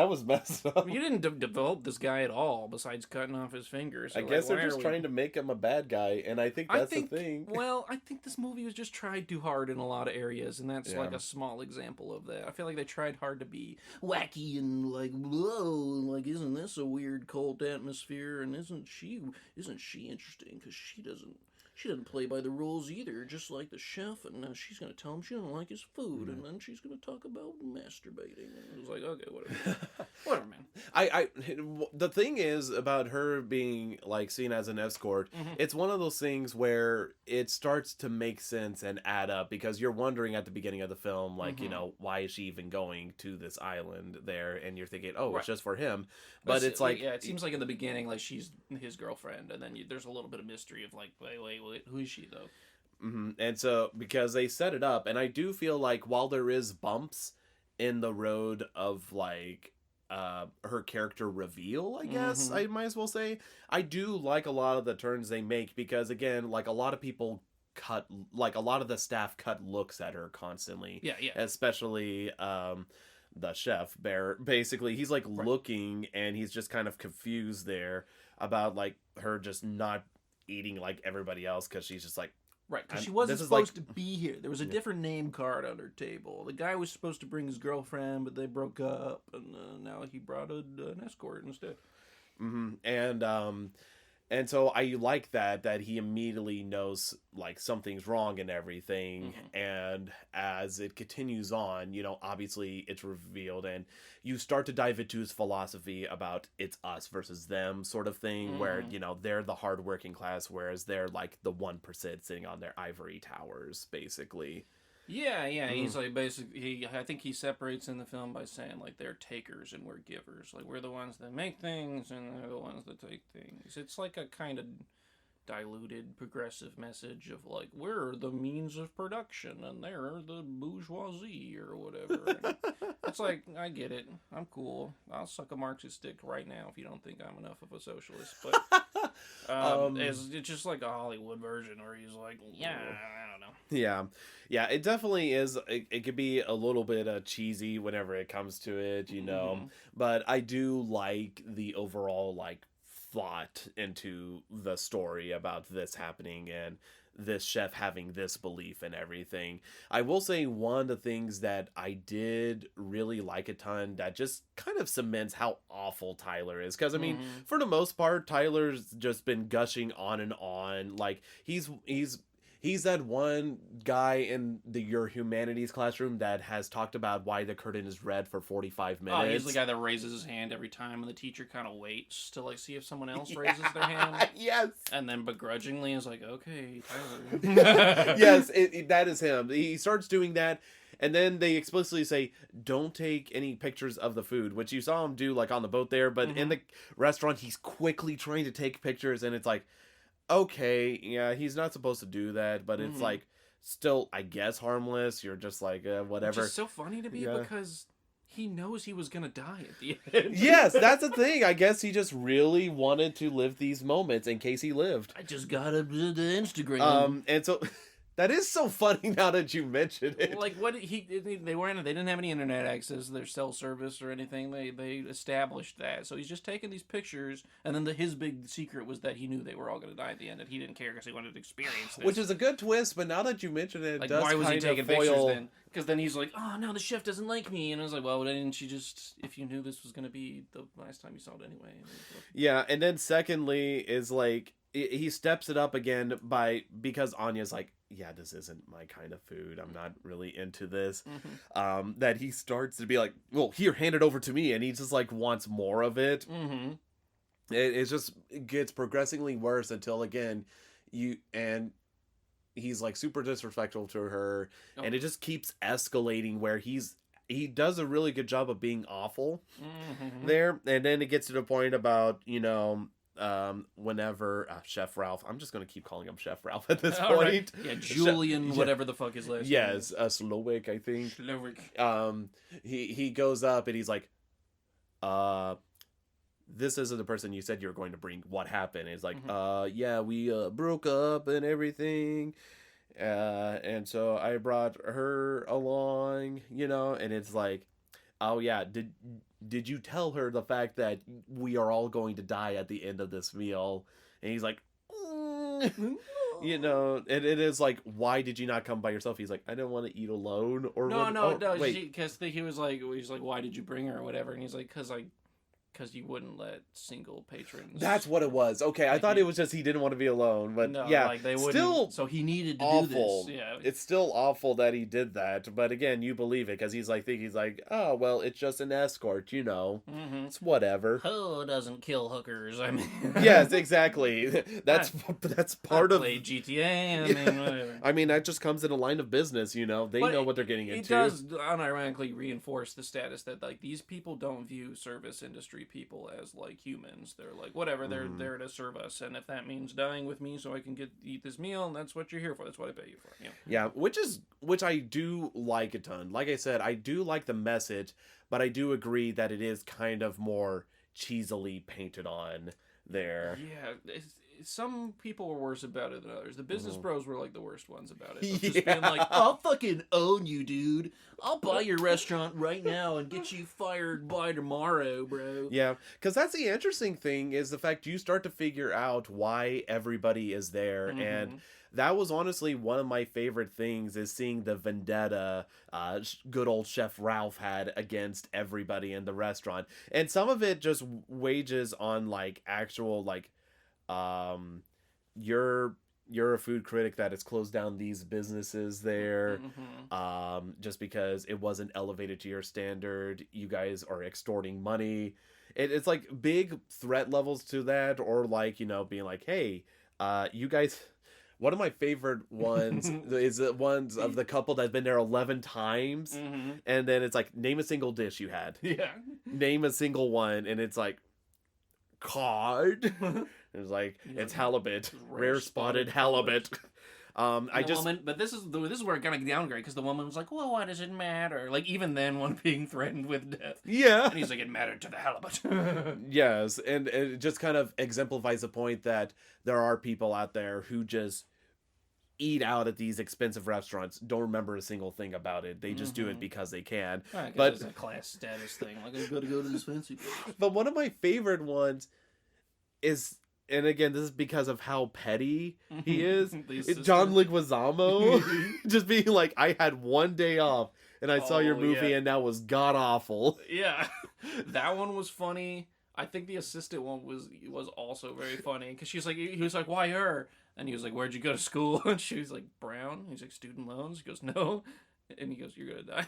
was messed up. You didn't develop this guy at all, besides cutting off his fingers. So I guess they're just trying to make him a bad guy, and I think that's the thing. Well, I think this movie was just tried too hard in a lot of areas, and that's like a small example of that. I feel like they tried hard to be wacky and like, whoa, like isn't this a weird cult atmosphere? And isn't she interesting because she doesn't play by the rules either, just like the chef, and now she's going to tell him she doesn't like his food, and then she's going to talk about masturbating. And it was like, okay, whatever. Whatever, man. The thing is about her being, like, seen as an escort, it's one of those things where it starts to make sense and add up, because you're wondering at the beginning of the film, like, you know, why is she even going to this island there? And you're thinking, oh, it's just for him. But it's like... Yeah, it seems like in the beginning, like, she's his girlfriend, and then there's a little bit of mystery of, like, wait, who is she, though? And so, because they set it up, and I do feel like while there is bumps in the road of, like, her character reveal, I guess, I might as well say, I do like a lot of the turns they make, because, again, like, a lot of people cut, like, a lot of the staff cut looks at her constantly. Yeah. Especially, the chef, Bear, basically, he's, like, looking, and he's just kind of confused there about, like, her just not eating like everybody else, because she's just like, right, because she wasn't supposed to be here. There was a different name card on her table. The guy was supposed to bring his girlfriend, but they broke up, and now he brought an escort instead. And so I like that he immediately knows, like, something's wrong and everything. And as it continues on, you know, obviously it's revealed, and you start to dive into his philosophy about it's us versus them sort of thing, where, you know, they're the hardworking class, whereas they're like the 1% sitting on their ivory towers, basically. Yeah, he's like basically, I think he separates in the film by saying like they're takers and we're givers. Like we're the ones that make things and they're the ones that take things. It's like a kind of diluted progressive message of like we're the means of production and they're the bourgeoisie or whatever. It's like, I get it. I'm cool. I'll suck a Marxist dick right now if you don't think I'm enough of a socialist. But it's just like a Hollywood version where he's like, yeah, I don't know. Yeah, it definitely is. It could be a little bit cheesy whenever it comes to it, you know. But I do like the overall, like, thought into the story about this happening and this chef having this belief and everything. I will say one of the things that I did really like a ton that just kind of cements how awful Tyler is. Because, I mean, for the most part, Tyler's just been gushing on and on. Like, he's that one guy in your humanities classroom that has talked about why the curtain is red for 45 minutes. Oh, he's the guy that raises his hand every time, and the teacher kind of waits to like see if someone else raises their hand. Yes. And then begrudgingly is like, okay, Tyler. Yes, that is him. He starts doing that, and then they explicitly say, don't take any pictures of the food, which you saw him do like on the boat there, but in the restaurant, he's quickly trying to take pictures, and it's like, okay, yeah, he's not supposed to do that, but it's like still, I guess, harmless. You're just like, whatever. Which is so funny to me because he knows he was gonna die at the end. Yes, that's the thing. I guess he just really wanted to live these moments in case he lived. I just got up to the Instagram. And so that is so funny now that you mention it. Like what they didn't have any internet access to their cell service or anything. They established that. So he's just taking these pictures, and then his big secret was that he knew they were all going to die at the end, and he didn't care because he wanted to experience this. Which is a good twist, but now that you mention it, like, does why was he taking pictures then? Because then he's like, oh no, the chef doesn't like me, and I was like, well, didn't you just, if you knew this was going to be the last time you saw it anyway? Yeah, and then secondly is like, he steps it up again because Anya's like, yeah, this isn't my kind of food. I'm not really into this. Mm-hmm. That he starts to be like, well, here, hand it over to me. And he just like wants more of it. Mm-hmm. It gets progressively worse until again, and he's like super disrespectful to her. Oh. And it just keeps escalating where he does a really good job of being awful Mm-hmm. there. And then it gets to the point about, whenever Chef Ralph, I'm just going to keep calling him Chef Ralph at this All point. right. Yeah, Julian, Yeah. whatever the fuck his last name Yes, is. Slowick, I think. Slowick. He goes up and he's like, this isn't the person you said you were going to bring. What happened? And he's like, yeah, we broke up and everything. And so I brought her along, and it's like, oh yeah, did you tell her the fact that we are all going to die at the end of this meal? And he's like, and it is like, why did you not come by yourself? He's like, I didn't want to eat alone. Or No. wait. Because he was like, why did you bring her or whatever? And he's like, because you wouldn't let single patrons. That's what it was. Okay, I thought it was just he didn't want to be alone, but no, yeah, like they wouldn't. still So he needed to awful. do this. Yeah, It's still awful that he did that, but again, you believe it because he's like, oh well, it's just an escort, Mm-hmm. it's whatever. Who doesn't kill hookers? I mean, Yes, exactly. That's part I of played GTA. I mean, whatever. I mean, that just comes in a line of business, they But know what they're getting It into. does unironically reinforce the status that like these people don't view service industry people as like humans. They're like whatever. They're there to serve us, and if that means dying with me so I can eat this meal, that's what you're here for. That's what I pay you for. Yeah, which I do like a ton. Like I said, I do like the message, but I do agree that it is kind of more cheesily painted on there. Yeah, some people were worse about it than others. The business bros were like the worst ones about it. Of Yeah. just being like, I'll fucking own you, dude. I'll buy your restaurant right now and get you fired by tomorrow, bro. Yeah, because that's the interesting thing is the fact you start to figure out why everybody is there. And that was honestly one of my favorite things is seeing the vendetta good old Chef Ralph had against everybody in the restaurant. And some of it just wages on like actual like you're a food critic that has closed down these businesses there just because it wasn't elevated to your standard. You guys are extorting money. It's like big threat levels to that, or like being like, hey, you guys. One of my favorite ones is the ones of the couple that's been there 11 times, and then it's like, name a single dish you had. Yeah. Name a single one, and it's like cod. It's like it's halibut, rare spotted halibut. But this is where it kind of downgrade because the woman was like, well, why does it matter? Like even then, one being threatened with death. Yeah. And he's like, it mattered to the halibut. Yes, and it just kind of exemplifies the point that there are people out there who just eat out at these expensive restaurants, don't remember a single thing about it. They just do it because they can. But it's a class status thing. Like, I gotta go to this fancy place. But one of my favorite ones is, and again, this is because of how petty he is, John Leguizamo just being like, I had one day off and I saw your movie and that was god awful. Yeah, that one was funny. I think the assistant one was also very funny because he was like, why her? And he was like, where'd you go to school? And she was like, Brown. He's like, student loans? He goes, no. And he goes, you're gonna die.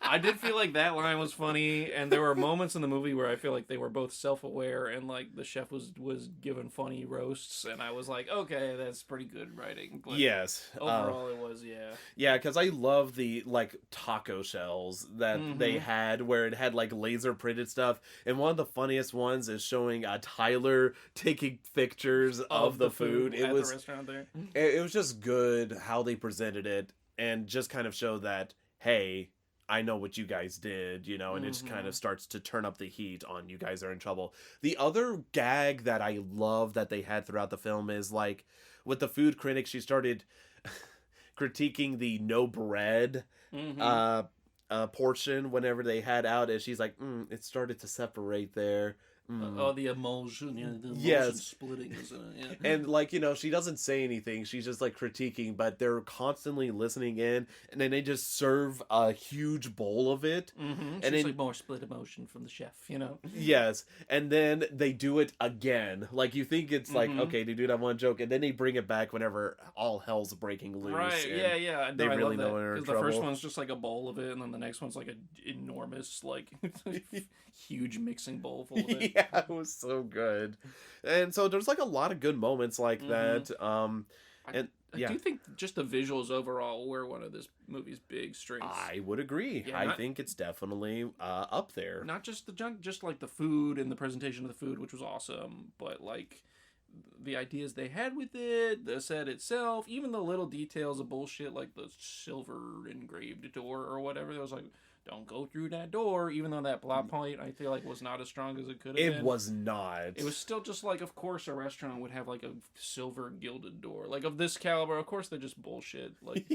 I did feel like that line was funny, and there were moments in the movie where I feel like they were both self-aware, and like the chef was given funny roasts, and I was like, okay, that's pretty good writing. But yes. overall, it was, yeah. Yeah, because I love the like taco shells that they had, where it had like laser printed stuff, and one of the funniest ones is showing Tyler taking pictures of the food. At the restaurant there. It was just good how they presented it, and just kind of show that, hey, I know what you guys did, and it just kind of starts to turn up the heat on you guys are in trouble. The other gag that I love that they had throughout the film is like with the food critic, she started critiquing the no bread portion whenever they had out, and she's like, it started to separate there. Mm. The emulsion, the emulsion Yes. splitting, isn't it? Yeah. And like, she doesn't say anything. She's just like critiquing, but they're constantly listening in, and then they just serve a huge bowl of it. Mm-hmm. And She's then like more split emotion from the chef. yes, and then they do it again. Like you think it's like, Mhm. okay, they do that one joke, and then they bring it back whenever all hell's breaking loose. Right, and yeah. They No, I really love know that. they're in Because the first trouble. one's just like a bowl of it, and then the next one's like an enormous, like, huge mixing bowl full of it. Yeah, it was so good. And so there's like a lot of good moments like Mhm. that. And I yeah, do think just the visuals overall were one of this movie's big strengths. I would agree. Yeah, I not- think it's definitely up there. Not just the junk, just like the food and the presentation of the food, which was awesome, but like the ideas they had with it, the set itself, even the little details of bullshit like the silver engraved door or whatever. It was like, don't go through that door, even though that plot point I feel like was not as strong as it could have been. It was not. It was still just like, of course, a restaurant would have like a silver gilded door, like of this caliber. Of course, they're just bullshit. Like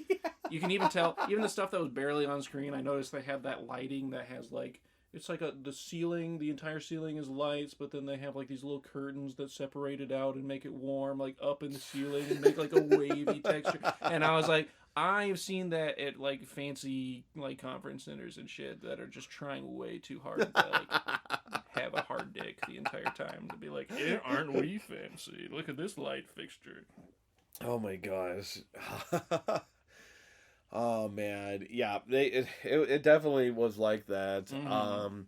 you can even tell, even the stuff that was barely on screen. I noticed they have that lighting that has like it's like the ceiling. The entire ceiling is lights, but then they have like these little curtains that separate it out and make it warm, like up in the ceiling and make like a wavy texture. And I was like, I've seen that at like fancy like conference centers and shit that are just trying way too hard to like have a hard dick the entire time to be like, aren't we fancy? Look at this light fixture. Oh my gosh. Oh man, yeah, it definitely was like that. Mhm.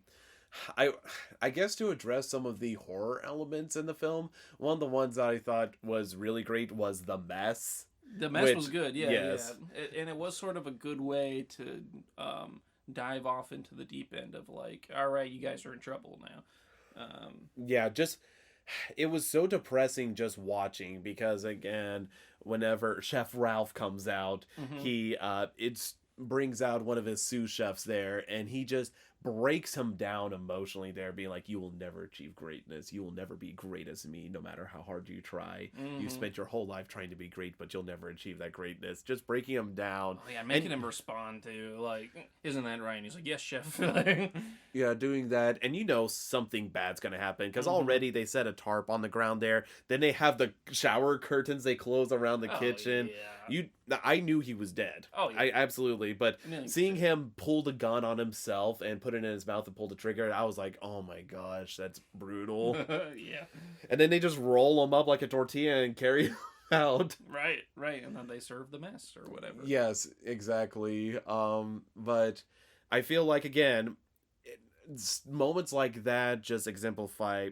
I guess to address some of the horror elements in the film, one of the ones that I thought was really great was the mess. The mess Which- was good, yeah, yes. and it was sort of a good way to dive off into the deep end of like, all right, you guys are in trouble now. Yeah, just it was so depressing just watching because again, whenever Chef Ralph comes out, Mhm. he brings out one of his sous chefs there, and he just breaks him down emotionally there, being like, you will never achieve greatness, you will never be great as me, no matter how hard you try. You Mhm. spent your whole life trying to be great, but you'll never achieve that greatness. Just breaking him down. Oh, yeah, making him respond to like, isn't that right? And he's like, yes, chef. Yeah, doing that, and something bad's gonna happen because Mhm. already they set a tarp on the ground there. Then they have the shower curtains they close around the Oh, kitchen. yeah. I knew he was dead. Oh, yeah. I absolutely. But A million seeing percent. him pull the gun on himself and put it in his mouth and pull the trigger, I was like, oh my gosh, that's brutal. Yeah, And then they just roll him up like a tortilla and carry him out. right, and then they serve the mess or whatever. Yes, exactly. But I feel like again, moments like that just exemplify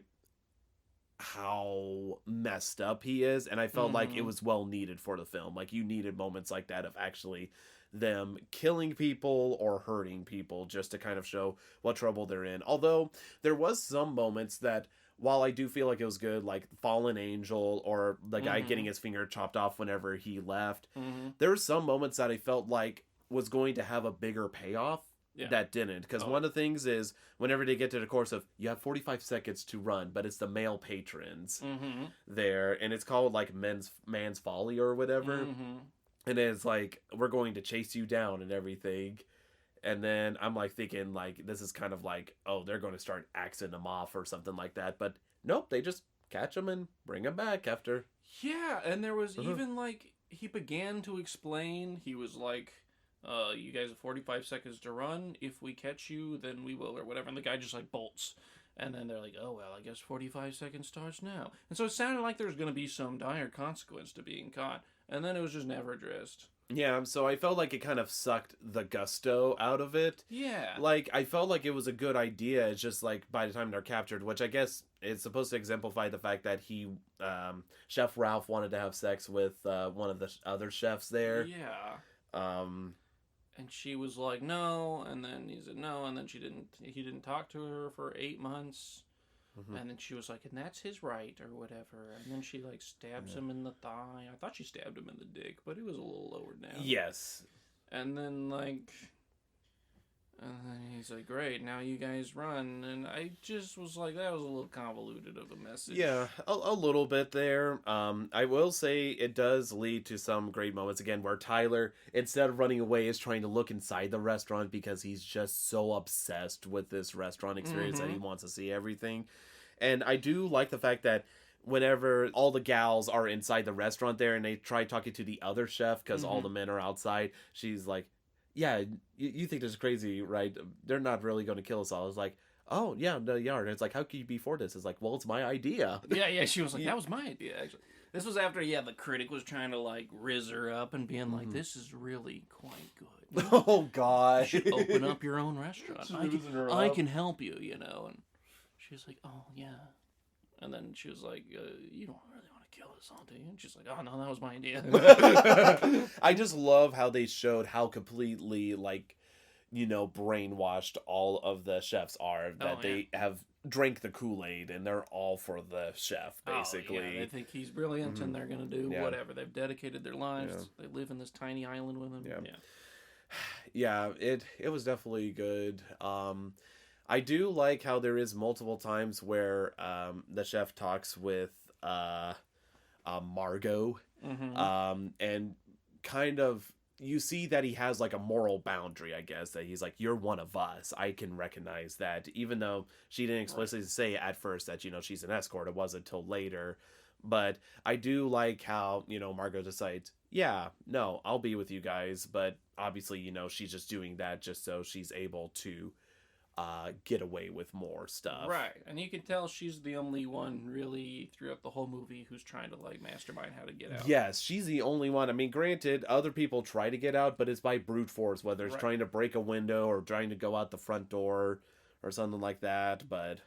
how messed up he is, and I felt like it Mhm. was well needed for the film. Like you needed moments like that of actually them killing people or hurting people just to kind of show what trouble they're in. Although there was some moments that while I do feel like it was good, like Fallen Angel or the guy Mhm. getting his finger chopped off whenever he left, Mm-hmm. there were some moments that I felt like was going to have a bigger payoff Yeah. that didn't. Because Oh. one of the things is whenever they get to the course of you have 45 seconds to run, but it's the male patrons Mm-hmm. there, and it's called like man's folly or whatever, Mm-hmm. and it's like we're going to chase you down and everything. And then I'm like thinking like this is kind of like, oh, they're going to start axing them off or something like that, but nope, they just catch them and bring them back after. Yeah, and there was Uh-huh. even like he began to explain. He was like, you guys have 45 seconds to run. If we catch you, then we will," or whatever. And the guy just like bolts. And then they're like, "Oh well, I guess 45 seconds starts now." And so it sounded like there was going to be some dire consequence to being caught. And then it was just never addressed. Yeah, so I felt like it kind of sucked the gusto out of it. Yeah. Like, I felt like it was a good idea. It's just like by the time they're captured, which I guess is supposed to exemplify the fact that Chef Ralph wanted to have sex with one of the other chefs there. Yeah. Um, And she was like, "No," and then he said no, and then he didn't talk to her for 8 months. Mhm. And then she was like, "And that's his right," or whatever. And then she like stabs him in the thigh. I thought she stabbed him in the dick, but it was a little lower down. yes. And then and then he's like, "Great, now you guys run." And I just was like, that was a little convoluted of a message. Yeah, a little bit there. I will say it does lead to some great moments again where Tyler, instead of running away, is trying to look inside the restaurant because he's just so obsessed with this restaurant experience that he wants to see everything. And I do like the fact that whenever all the gals are inside the restaurant there and they try talking to the other chef because all the men are outside, she's like, yeah, you think this is crazy, right? They're not really going to kill us all. It's like, oh, yeah, no, yeah. And it's like, how can you be for this? It's like, well, it's my idea. Yeah, she was like, that was my idea, actually. This was after, the critic was trying to, like, rizz her up and being like, this is really quite good. Oh, God. You should open up your own restaurant. I can help you, And she was like, oh, yeah. And then she was like, you don't really want to kill us all, do you? And she's like, oh, no, that was my idea. I just love how they showed how completely, like, brainwashed all of the chefs are. That they have drank the Kool-Aid and they're all for the chef, basically. Oh, yeah. They think he's brilliant and they're going to do whatever. They've dedicated their lives. They live in this tiny island with him. Yeah, it was definitely good. I do like how there is multiple times where the chef talks with Margot, and kind of you see that he has like a moral boundary, I guess, that he's like, you're one of us. I can recognize that, even though she didn't explicitly say at first that she's an escort. It wasn't until later. But I do like how Margot decides, yeah, no, I'll be with you guys, but obviously she's just doing that just so she's able to get away with more stuff. Right. And you can tell she's the only one really throughout the whole movie who's trying to like mastermind how to get out. Yes, she's the only one. I mean, granted, other people try to get out, but it's by brute force, whether it's trying to break a window or trying to go out the front door or something like that. But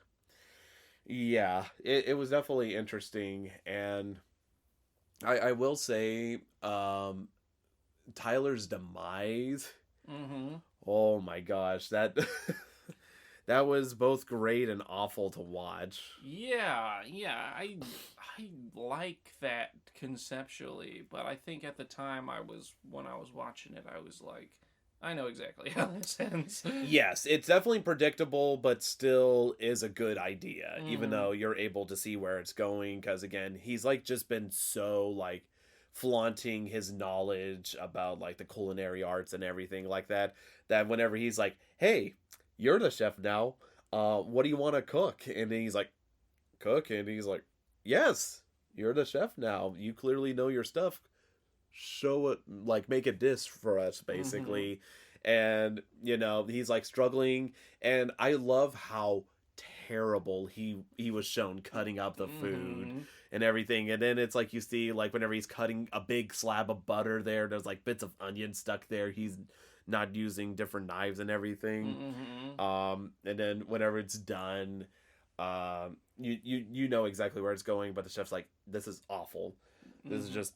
yeah, it was definitely interesting. And I will say, Tyler's demise. Oh my gosh, that that was both great and awful to watch. Yeah, I like that conceptually, but I think at the time when I was watching it, I was like, I know exactly how this ends. Yes, it's definitely predictable, but still is a good idea, even though you're able to see where it's going, because again, he's like just been so like flaunting his knowledge about like the culinary arts and everything like that whenever he's like, hey, you're the chef now, what do you want to cook? And then he's like, cook? And he's like, yes, you're the chef now, you clearly know your stuff, show it, like make a dish for us, basically. And he's like struggling, and I love how terrible he was shown cutting up the food and everything. And then it's like you see like whenever he's cutting a big slab of butter there's like bits of onion stuck there, he's not using different knives and everything. And then whenever it's done, you know exactly where it's going, but the chef's like, this is awful, this is just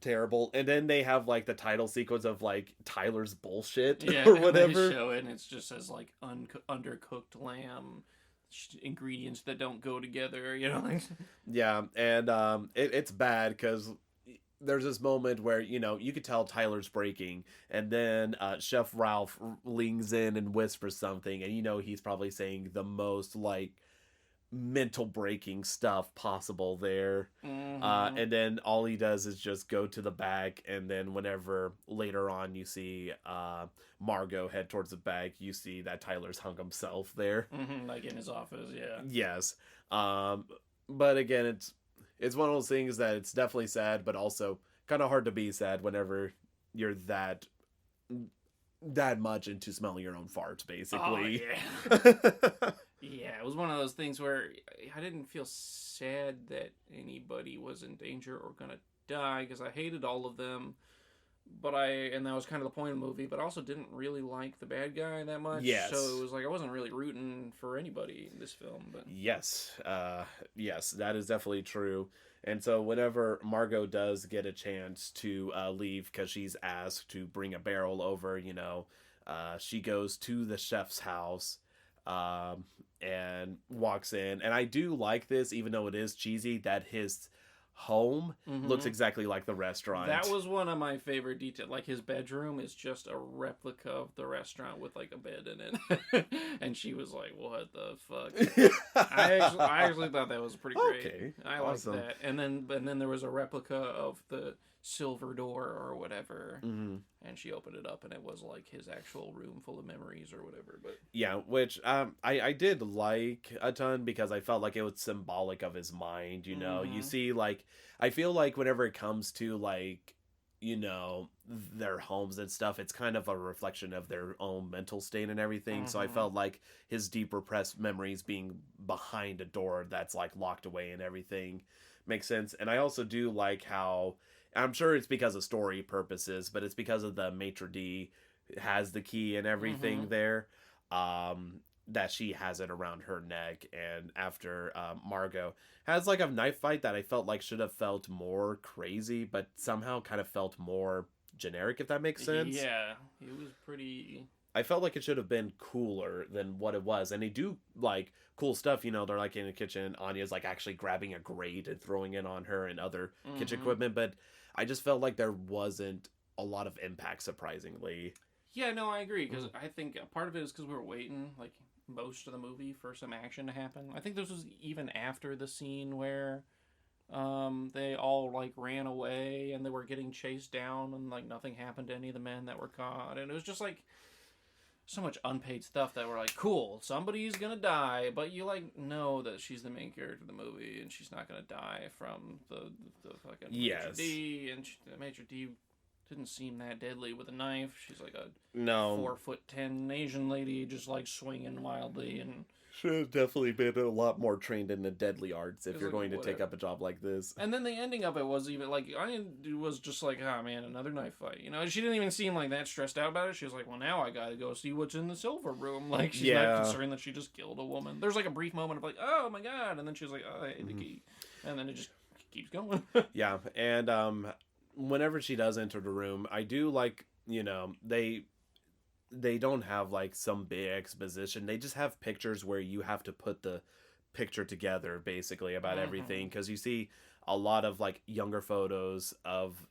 terrible. And then they have like the title sequence of like Tyler's bullshit or whatever. They show it and it just says like undercooked lamb, ingredients that don't go together, Yeah, and it's bad because there's this moment where you could tell Tyler's breaking, and then Chef Ralph leans in and whispers something, and he's probably saying the most like mental breaking stuff possible there. And then all he does is just go to the back, and then whenever later on you see Margot head towards the back, you see that Tyler's hung himself there, like in his office. Yes. But again, it's one of those things that it's definitely sad, but also kind of hard to be sad whenever you're that much into smelling your own farts, basically. Oh, yeah. Yeah, it was one of those things where I didn't feel sad that anybody was in danger or gonna die, because I hated all of them, and that was kind of the point of the movie, but I also didn't really like the bad guy that much. Yes. So it was like I wasn't really rooting for anybody in this film. But yes, that is definitely true. And so whenever Margot does get a chance to leave, because she's asked to bring a barrel over, she goes to the chef's house and walks in. And I do like this, even though it is cheesy, that his home looks exactly like the restaurant. That was one of my favorite details. Like his bedroom is just a replica of the restaurant with like a bed in it. And she was like, what the fuck? I actually thought that was pretty great. Okay, I awesome. liked that. And then there was a replica of the silver door or whatever. And and she opened it up, and it was like his actual room full of memories or whatever. But Yeah, which I did like a ton because I felt like it was symbolic of his mind, you know. You see, like, I feel like whenever it comes to, like, you know, their homes and stuff, it's kind of a reflection of their own mental state and everything. So I felt like his deep repressed memories being behind a door that's like locked away and everything makes sense. And I also do like how, I'm sure it's because of story purposes, but it's because of the maitre d' has the key and everything there, that she has it around her neck. And after Margot has like a knife fight that I felt like should have felt more crazy, but somehow kind of felt more generic, if that makes sense. yeah, it was pretty. I felt like it should have been cooler than what it was. And they do like cool stuff, you know, they're like in the kitchen, Anya's like actually grabbing a grate and throwing it on her and other kitchen equipment, but I just felt like there wasn't a lot of impact, surprisingly. Yeah, no, I agree, because I think part of it is because we were waiting, like, most of the movie for some action to happen. I think this was even after the scene where they all, like, ran away and they were getting chased down and, like, nothing happened to any of the men that were caught. And it was just, like, so much unpaid stuff that were like, cool, somebody's gonna die, but you, like, know that she's the main character of the movie and she's not gonna die from the fucking maitre d', and the maitre d' didn't seem that deadly with a knife. She's like a 4'10" Asian lady, just like swinging wildly, and should have definitely been a lot more trained in the deadly arts if you're like, going to take up a job like this. And then the ending of it was even like, I was just like, oh man, another knife fight. You know, she didn't even seem like that stressed out about it. She was like, well, now I gotta go see what's in the silver room. Like, she's not concerned that she just killed a woman. There's like a brief moment of like, oh my god, and then she's like, oh, I hate the key, and then it just keeps going. Yeah, and whenever she does enter the room, I do like, you know, they don't have like some big exposition. They just have pictures where you have to put the picture together basically about everything, because you see a lot of like younger photos of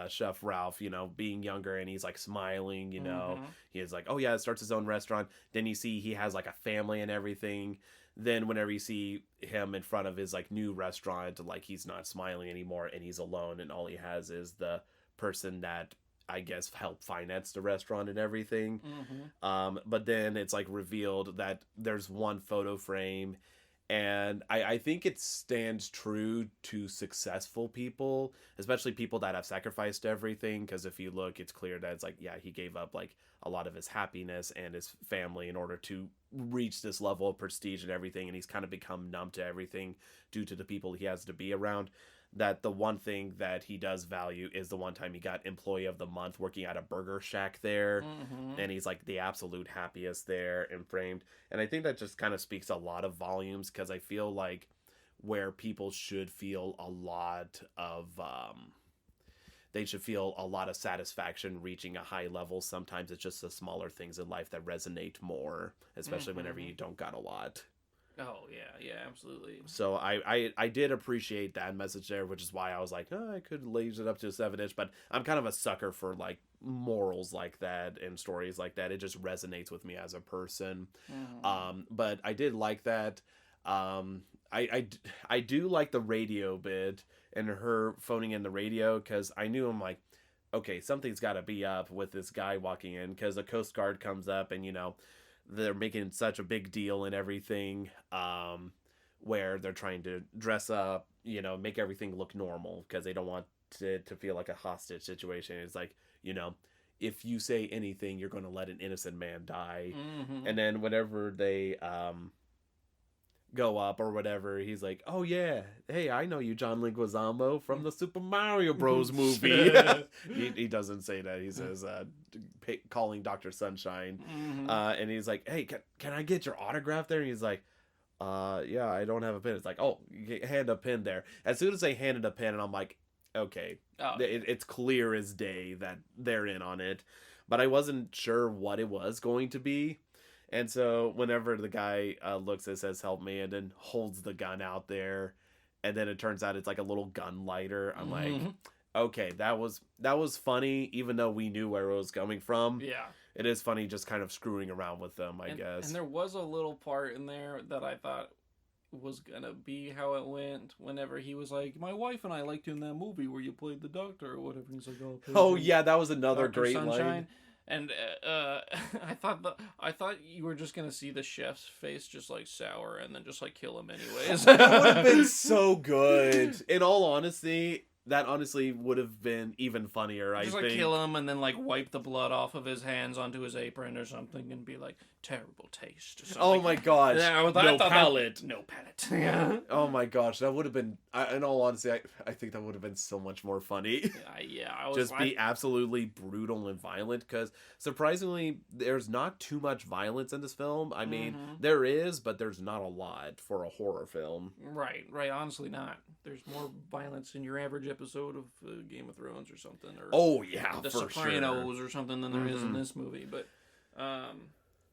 Chef Ralph, you know, being younger, and he's like smiling, you know. He's like, oh yeah, it starts his own restaurant. Then you see he has like a family and everything. Then whenever you see him in front of his like new restaurant, like he's not smiling anymore and he's alone, and all he has is the person that I guess helped finance the restaurant and everything. But then it's like revealed that there's one photo frame, and I think it stands true to successful people, especially people that have sacrificed everything, because if you look, it's clear that it's like, yeah, he gave up like a lot of his happiness and his family in order to reach this level of prestige and everything, and he's kind of become numb to everything due to the people he has to be around. That the one thing that he does value is the one time he got Employee of the Month working at a burger shack there, and he's like the absolute happiest there and framed. And I think that just kind of speaks a lot of volumes, because I feel like where people should feel a lot of they should feel a lot of satisfaction reaching a high level, sometimes it's just the smaller things in life that resonate more, especially whenever you don't got a lot. Oh yeah, absolutely. So I did appreciate that message there, which is why I was like, oh, I could raise it up to a 7-inch, but I'm kind of a sucker for like morals like that and stories like that. It just resonates with me as a person. But I did like that. I do like the radio bit and her phoning in the radio, because I knew, I'm like, okay, something's got to be up with this guy walking in, because a Coast Guard comes up and, you know, they're making such a big deal and everything, where they're trying to dress up, you know, make everything look normal, because they don't want it to feel like a hostage situation. It's like, you know, if you say anything, you're going to let an innocent man die. And then whenever they go up or whatever, he's like, oh yeah, hey, I know you, John Leguizamo, from the Super Mario Bros. Movie. he doesn't say that. He says calling Dr. Sunshine. And he's like, hey, can I get your autograph there? And he's like, yeah, I don't have a pen. It's like, oh, hand a pen there. As soon as they handed a pen, and I'm like, okay, it's clear as day that they're in on it. But I wasn't sure what it was going to be. And so whenever the guy looks and says, help me, and then holds the gun out there, and then it turns out it's like a little gun lighter, I'm like, okay, that was funny, even though we knew where it was coming from. Yeah. It is funny just kind of screwing around with them, I guess. And there was a little part in there that I thought was gonna be how it went whenever he was like, my wife and I liked you in that movie where you played the doctor or whatever. And he's like, Oh yeah, that was another Dr. great Sunshine. line. And I thought you were just gonna see the chef's face just like sour and then just like kill him anyways. That would have been so good. In all honesty, that honestly would have been even funnier, I just think. like kill him and then like wipe the blood off of his hands onto his apron or something and be like, terrible taste or something. Oh my gosh. Yeah, no palate. No palate. Yeah. Oh my gosh, that would have been, in all honesty, I think that would have been so much more funny. I was Just like, be absolutely brutal and violent, because surprisingly, there's not too much violence in this film. I mean, there is, but there's not a lot for a horror film. Right, honestly not. There's more violence in your average episode of Game of Thrones or something, or Oh yeah, The for Sopranos sure. or something than there is in this movie. But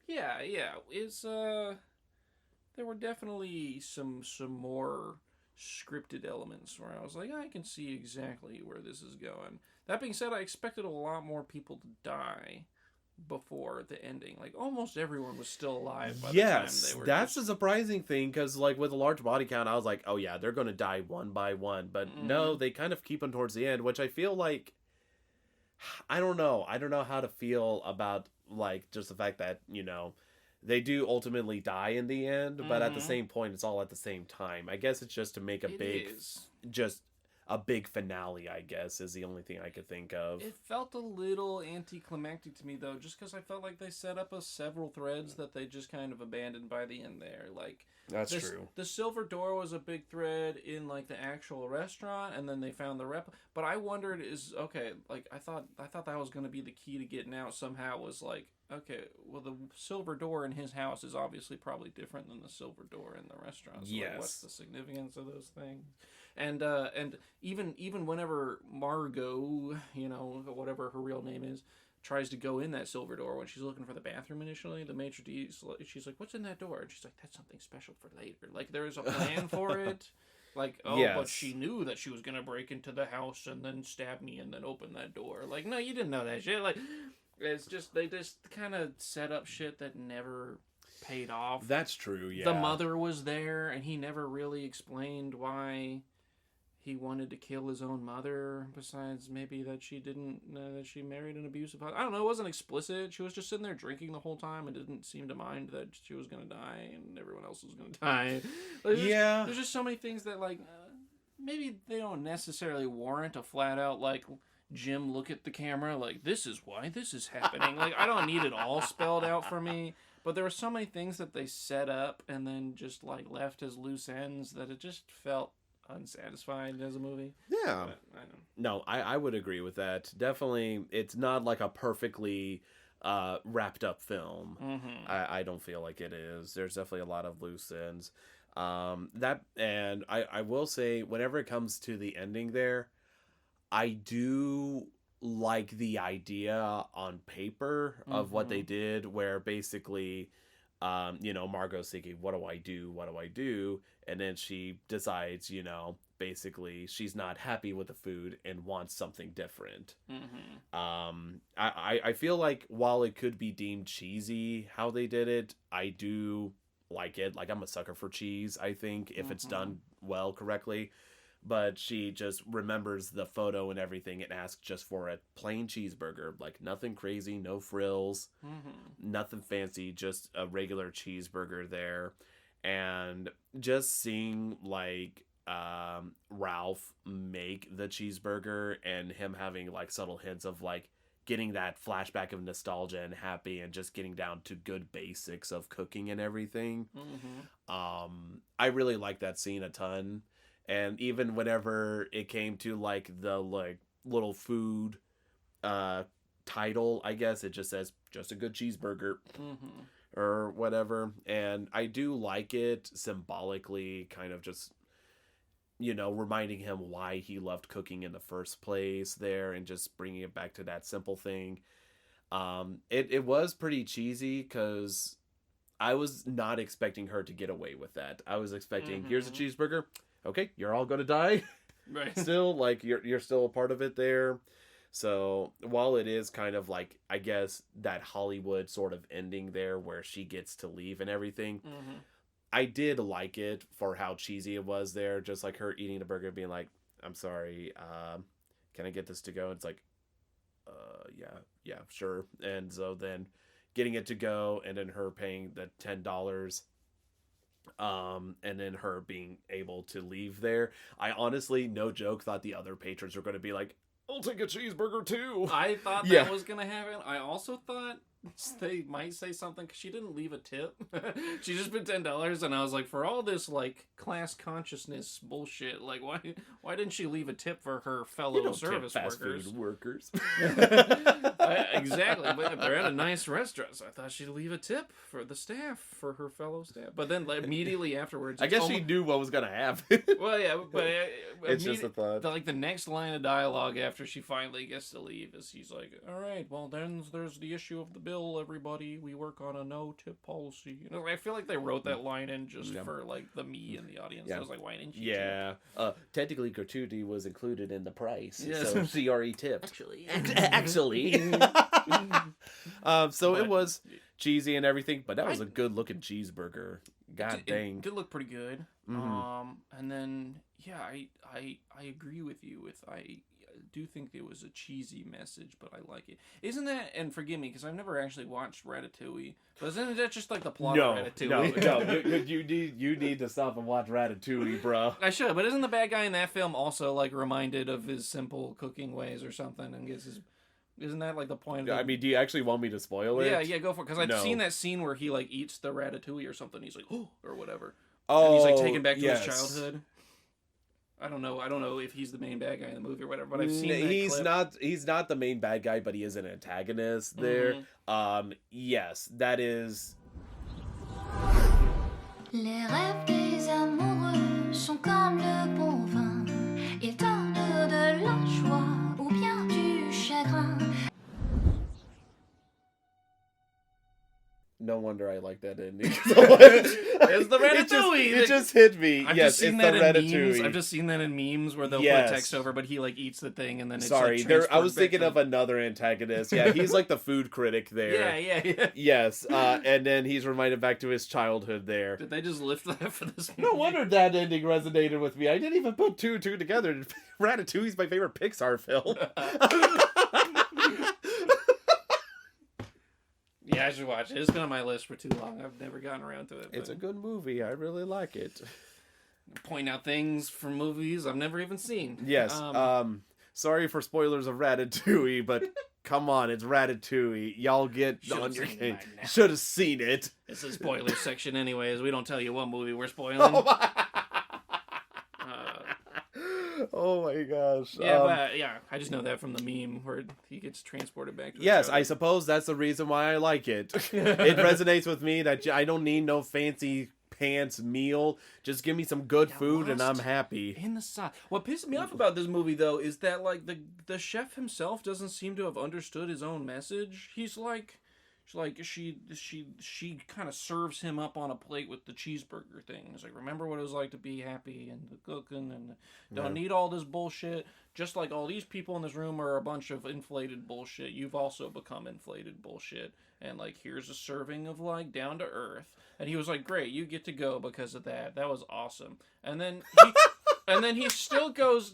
yeah, is there were definitely some more scripted elements where I was like, I can see exactly where this is going. That being said, I expected a lot more people to die before the ending. Like, almost everyone was still alive by the time they were. That's a surprising thing, because like with a large body count, I was like, oh yeah, they're gonna die one by one. But no, they kind of keep them towards the end, which I feel like, I don't know how to feel about like just the fact that, you know, they do ultimately die in the end, but at the same point, it's all at the same time. I guess it's just to make just a big finale, I guess, is the only thing I could think of. It felt a little anticlimactic to me, though, just because I felt like they set up several threads that they just kind of abandoned by the end there. Like, That's true. The silver door was a big thread in, like, the actual restaurant, and then they found the but I wondered, I thought that was going to be the key to getting out somehow, was like, okay, well, the silver door in his house is obviously probably different than the silver door in the restaurant. So, Yes. like, what's the significance of those things? And even whenever Margot, you know, whatever her real name is, tries to go in that silver door when she's looking for the bathroom initially, the maitre d', she's like, what's in that door? And she's like, that's something special for later. Like, there is a plan for it. Like, but she knew that she was going to break into the house and then stab me and then open that door. Like, no, you didn't know that shit. Like, it's just, they just kind of set up shit that never paid off. That's true, yeah. The mother was there, and he never really explained why he wanted to kill his own mother, besides maybe that she didn't, that she married an abusive husband. I don't know, it wasn't explicit. She was just sitting there drinking the whole time and didn't seem to mind that she was going to die and everyone else was going to die. There's just so many things that, like, maybe they don't necessarily warrant a flat-out, like, Jim, look at the camera, like, this is why this is happening. Like, I don't need it all spelled out for me. But there were so many things that they set up and then just, like, left as loose ends that it just felt unsatisfying as a movie. Yeah. But, I don't know. No, I would agree with that. Definitely, it's not like a perfectly wrapped up film. I don't feel like it is. There's definitely a lot of loose ends. And I will say, whenever it comes to the ending there, I do like the idea on paper of what they did, where basically, you know, Margot's thinking, what do I do? And then she decides, you know, basically she's not happy with the food and wants something different. I feel like while it could be deemed cheesy how they did it, I do like it. Like, I'm a sucker for cheese, I think, if it's done well, correctly. But she just remembers the photo and everything and asks just for a plain cheeseburger. Like, nothing crazy, no frills, nothing fancy, just a regular cheeseburger there. And just seeing, like, Ralph make the cheeseburger and him having, like, subtle hints of, like, getting that flashback of nostalgia and happy and just getting down to good basics of cooking and everything. I really like that scene a ton. And even whenever it came to, like, the, like, little food title, I guess, it just says, just a good cheeseburger or whatever. And I do like it symbolically, kind of just, you know, reminding him why he loved cooking in the first place there and just bringing it back to that simple thing. It was pretty cheesy because I was not expecting her to get away with that. I was expecting, here's a cheeseburger. Okay, you're all gonna die. Right. Still, like, you're still a part of it there. So while it is kind of like, I guess, that Hollywood sort of ending there where she gets to leave and everything, I did like it for how cheesy it was there. Just like her eating the burger, being like, "I'm sorry, can I get this to go?" And it's like, yeah, sure. And so then getting it to go, and then her paying the $10, and then her being able to leave there. I honestly, no joke, thought the other patrons were going to be like, "I'll take a cheeseburger too." I thought that was gonna happen. I also thought they might say something because she didn't leave a tip. She just put $10, and I was like, for all this like class consciousness bullshit, like why didn't she leave a tip for her fellow You don't service tip fast workers? food workers. Exactly, but if they're at a nice restaurant, so I thought she'd leave a tip for the staff, for her fellow staff. But then like, immediately afterwards, I guess she knew what was going to happen. Well, yeah, but It's just a thought. The next line of dialogue after she finally gets to leave is he's like, "All right, well then there's the issue of the bill. Everybody, we work on a no tip policy." You know, I feel like they wrote that line in just for like me and the audience. I was like, why didn't you? Yeah, technically gratuity was included in the price, Yes. so she already tipped. Actually, So it was cheesy and everything, but that was a good looking cheeseburger. God dang, it did look pretty good. Mm-hmm. And then yeah, I agree with you. I do think it was a cheesy message, but I like it. Isn't that? And forgive me because I've never actually watched Ratatouille. But isn't that just like the plot of Ratatouille? you need to stop and watch Ratatouille, bro. I should, but isn't the bad guy in that film also like reminded of his simple cooking ways or something, and gets his? Isn't that like the point? Of I mean, do you actually want me to spoil it? Yeah, go for it. Because I've seen that scene where he like eats the ratatouille or something. He's like, oh, or whatever. Oh, and he's like taken back to his childhood. I don't know if he's the main bad guy in the movie or whatever. But I've seen that clip. He's not the main bad guy, but he is an antagonist there. Mm-hmm. Yes, that is. Les rêves des amoureux sont comme le bon vin. Ils donnent de la joie ou bien du chagrin. No wonder I like that ending. It's the Ratatouille. It just hit me. I've Yes, just seen it's that the in Ratatouille. memes. I've just seen that in memes where they'll put text over, but he like eats the thing and then it's Sorry, like there. I was transported thinking back of another antagonist. Yeah, he's like the food critic there. Yeah. Yes, and then he's reminded back to his childhood there. Did they just lift that for this movie? No wonder that ending resonated with me. I didn't even put two together. Ratatouille's my favorite Pixar film. Yeah, I should watch it. It's been on my list for too long. I've never gotten around to it. It's a good movie. I really like it. Point out things from movies I've never even seen. Yes. Sorry for spoilers of Ratatouille, but come on, it's Ratatouille. Y'all get on your game. Should have seen it. It's a spoiler section anyways. We don't tell you what movie we're spoiling. Oh my gosh. Yeah, I just know that from the meme where he gets transported back to Yes, I suppose that's the reason why I like it. It resonates with me that I don't need no fancy pants meal. Just give me some good food and I'm happy. In the side. What pisses me off about this movie though is that like the chef himself doesn't seem to have understood his own message. He's like she kind of serves him up on a plate with the cheeseburger thing. It's like, remember what it was like to be happy and the cooking and don't need all this bullshit. Just like all these people in this room are a bunch of inflated bullshit. You've also become inflated bullshit. And like, here's a serving of like down to earth. And he was like, great, you get to go because of that. That was awesome. And then he still goes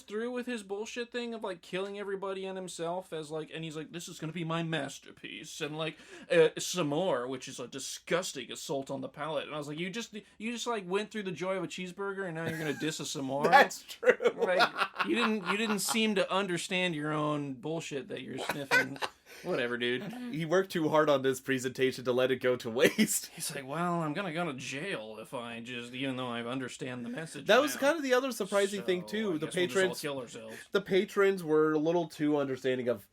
through with his bullshit thing of like killing everybody and himself as like, and he's like, this is gonna be my masterpiece, and like some more, which is a disgusting assault on the palate. And I was like, you just like went through the joy of a cheeseburger and now you're gonna diss a some more. That's true. Like you didn't seem to understand your own bullshit that you're sniffing. Whatever, dude. He worked too hard on this presentation to let it go to waste. He's like, well, I'm gonna go to jail if I just, even though I understand the message. That was kind of the other surprising thing too. The patrons, kill ourselves. The patrons were a little too understanding of,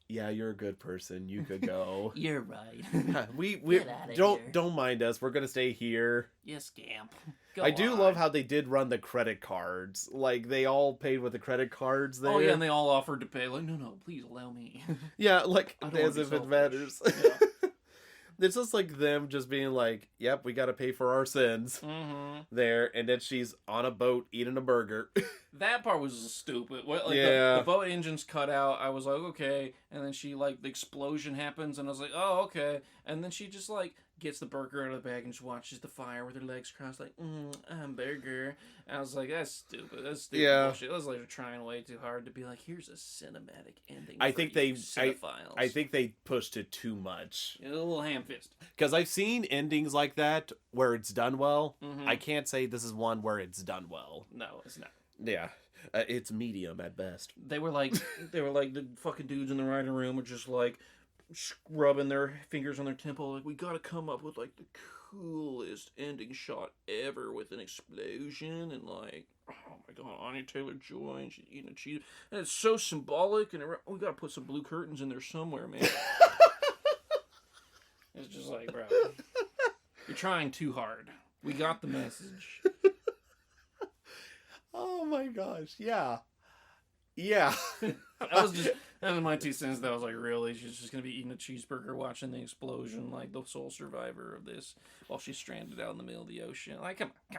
yeah, you're a good person. You could go. You're right. we Get outta here. don't mind us. We're gonna stay here. You scamp. I do love how they did run the credit cards. Like, they all paid with the credit cards there. Oh, yeah, and they all offered to pay. Like, no, please allow me. Yeah, like, I don't as wanna if be it matters. Yeah. It's just like them just being like, yep, we gotta pay for our sins there. And then she's on a boat eating a burger. That part was stupid. What, like Yeah. the boat engine's cut out. I was like, okay. And then she, like, the explosion happens, and I was like, oh, okay. And then she just, like, gets the burger out of the bag and just watches the fire with her legs crossed, like, hamburger. And I was like, that's stupid. That's stupid bullshit. It was like they're trying way too hard to be like, here's a cinematic ending. I think they, cinephiles. I think they pushed it too much. A little ham-fist. Because I've seen endings like that where it's done well. Mhm. I can't say this is one where it's done well. No, it's not. Yeah, it's medium at best. They were like the fucking dudes in the writing room were just like rubbing their fingers on their temple, like, we gotta come up with like the coolest ending shot ever with an explosion and like, oh my god, Anya Taylor-Joy and she's eating a cheese, and it's so symbolic, and we gotta put some blue curtains in there somewhere, man. It's just like, bro, you're trying too hard. We got the message. Oh my gosh, yeah. Yeah. That was my 2 cents. That was like, really? She's just gonna be eating a cheeseburger, watching the explosion, like the sole survivor of this, while she's stranded out in the middle of the ocean. Like, come on.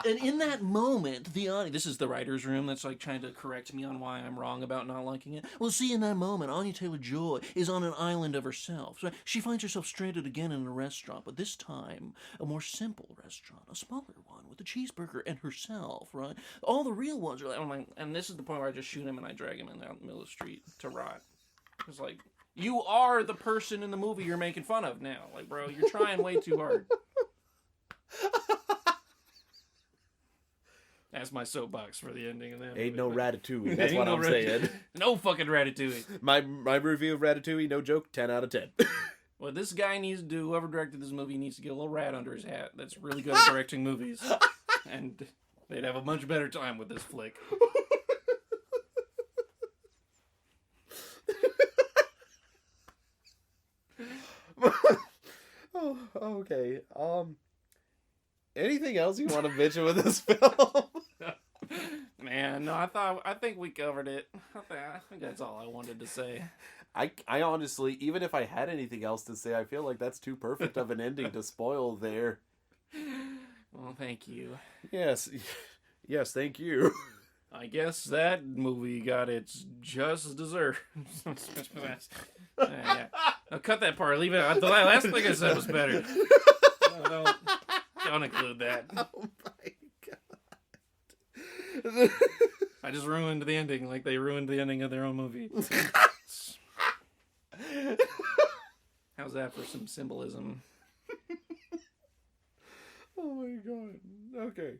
And in that moment, the audience, this is the writer's room that's like trying to correct me on why I'm wrong about not liking it. Well, see, in that moment, Anya Taylor-Joy is on an island of herself. So she finds herself stranded again in a restaurant, but this time a more simple restaurant, a smaller one with a cheeseburger and herself, right? All the real ones are like, I'm like, and this is the point where I just shoot him and I drag him in the middle of the street to rot. It's like, you are the person in the movie you're making fun of now. Like, bro, you're trying way too hard. That's my soapbox for the ending of that movie. Ain't no Ratatouille. That's what I'm saying. No fucking Ratatouille. My review of Ratatouille, no joke, 10 out of 10. What this guy needs to do, whoever directed this movie, needs to get a little rat under his hat. That's really good at directing movies. And they'd have a much better time with this flick. Oh, okay. Anything else you want to mention with this film? Man, no, I think we covered it. I think that's all I wanted to say. I honestly, even if I had anything else to say, I feel like that's too perfect of an ending to spoil there. Well, thank you. Yes, thank you. I guess that movie got its just dessert. Yeah. Now cut that part. Leave it. The last thing I said was better. Don't include that. Oh my god. I just ruined the ending like they ruined the ending of their own movie. How's that for some symbolism? Oh my god. Okay.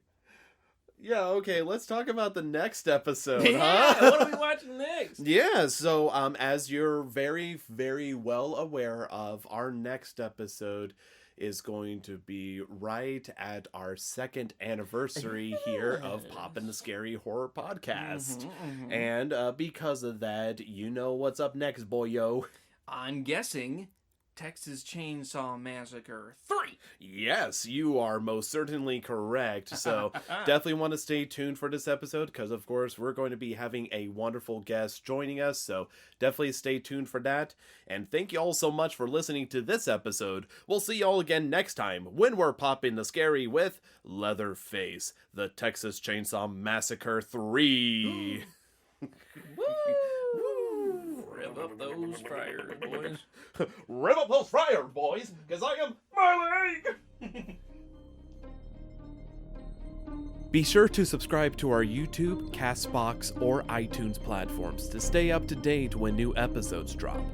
Yeah, okay, let's talk about the next episode, Yeah, huh? what are we watching next? Yeah, so as you're very, very well aware of, our next episode is going to be right at our 2nd anniversary here of Poppin the Scary Horror Podcast. And because of that, you know what's up next, boyo. I'm guessing Texas Chainsaw Massacre 3. Yes, you are most certainly correct. So definitely want to stay tuned for this episode because, of course, we're going to be having a wonderful guest joining us. So definitely stay tuned for that. And thank you all so much for listening to this episode. We'll see you all again next time when we're Poppin the Scary with Leatherface, the Texas Chainsaw Massacre 3. Rev up those fryers, boys. Rev up those fryers, boys, because I am my leg! Be sure to subscribe to our YouTube, Castbox, or iTunes platforms to stay up to date when new episodes drop.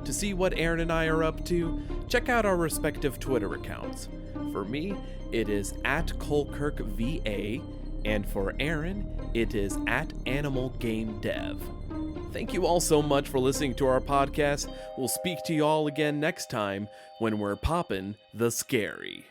To see what Aaron and I are up to, check out our respective Twitter accounts. For me, it is @CoalkirkVA, and for Aaron, it is @AnimalGameDev. Thank you all so much for listening to our podcast. We'll speak to you all again next time when we're Poppin the Scary.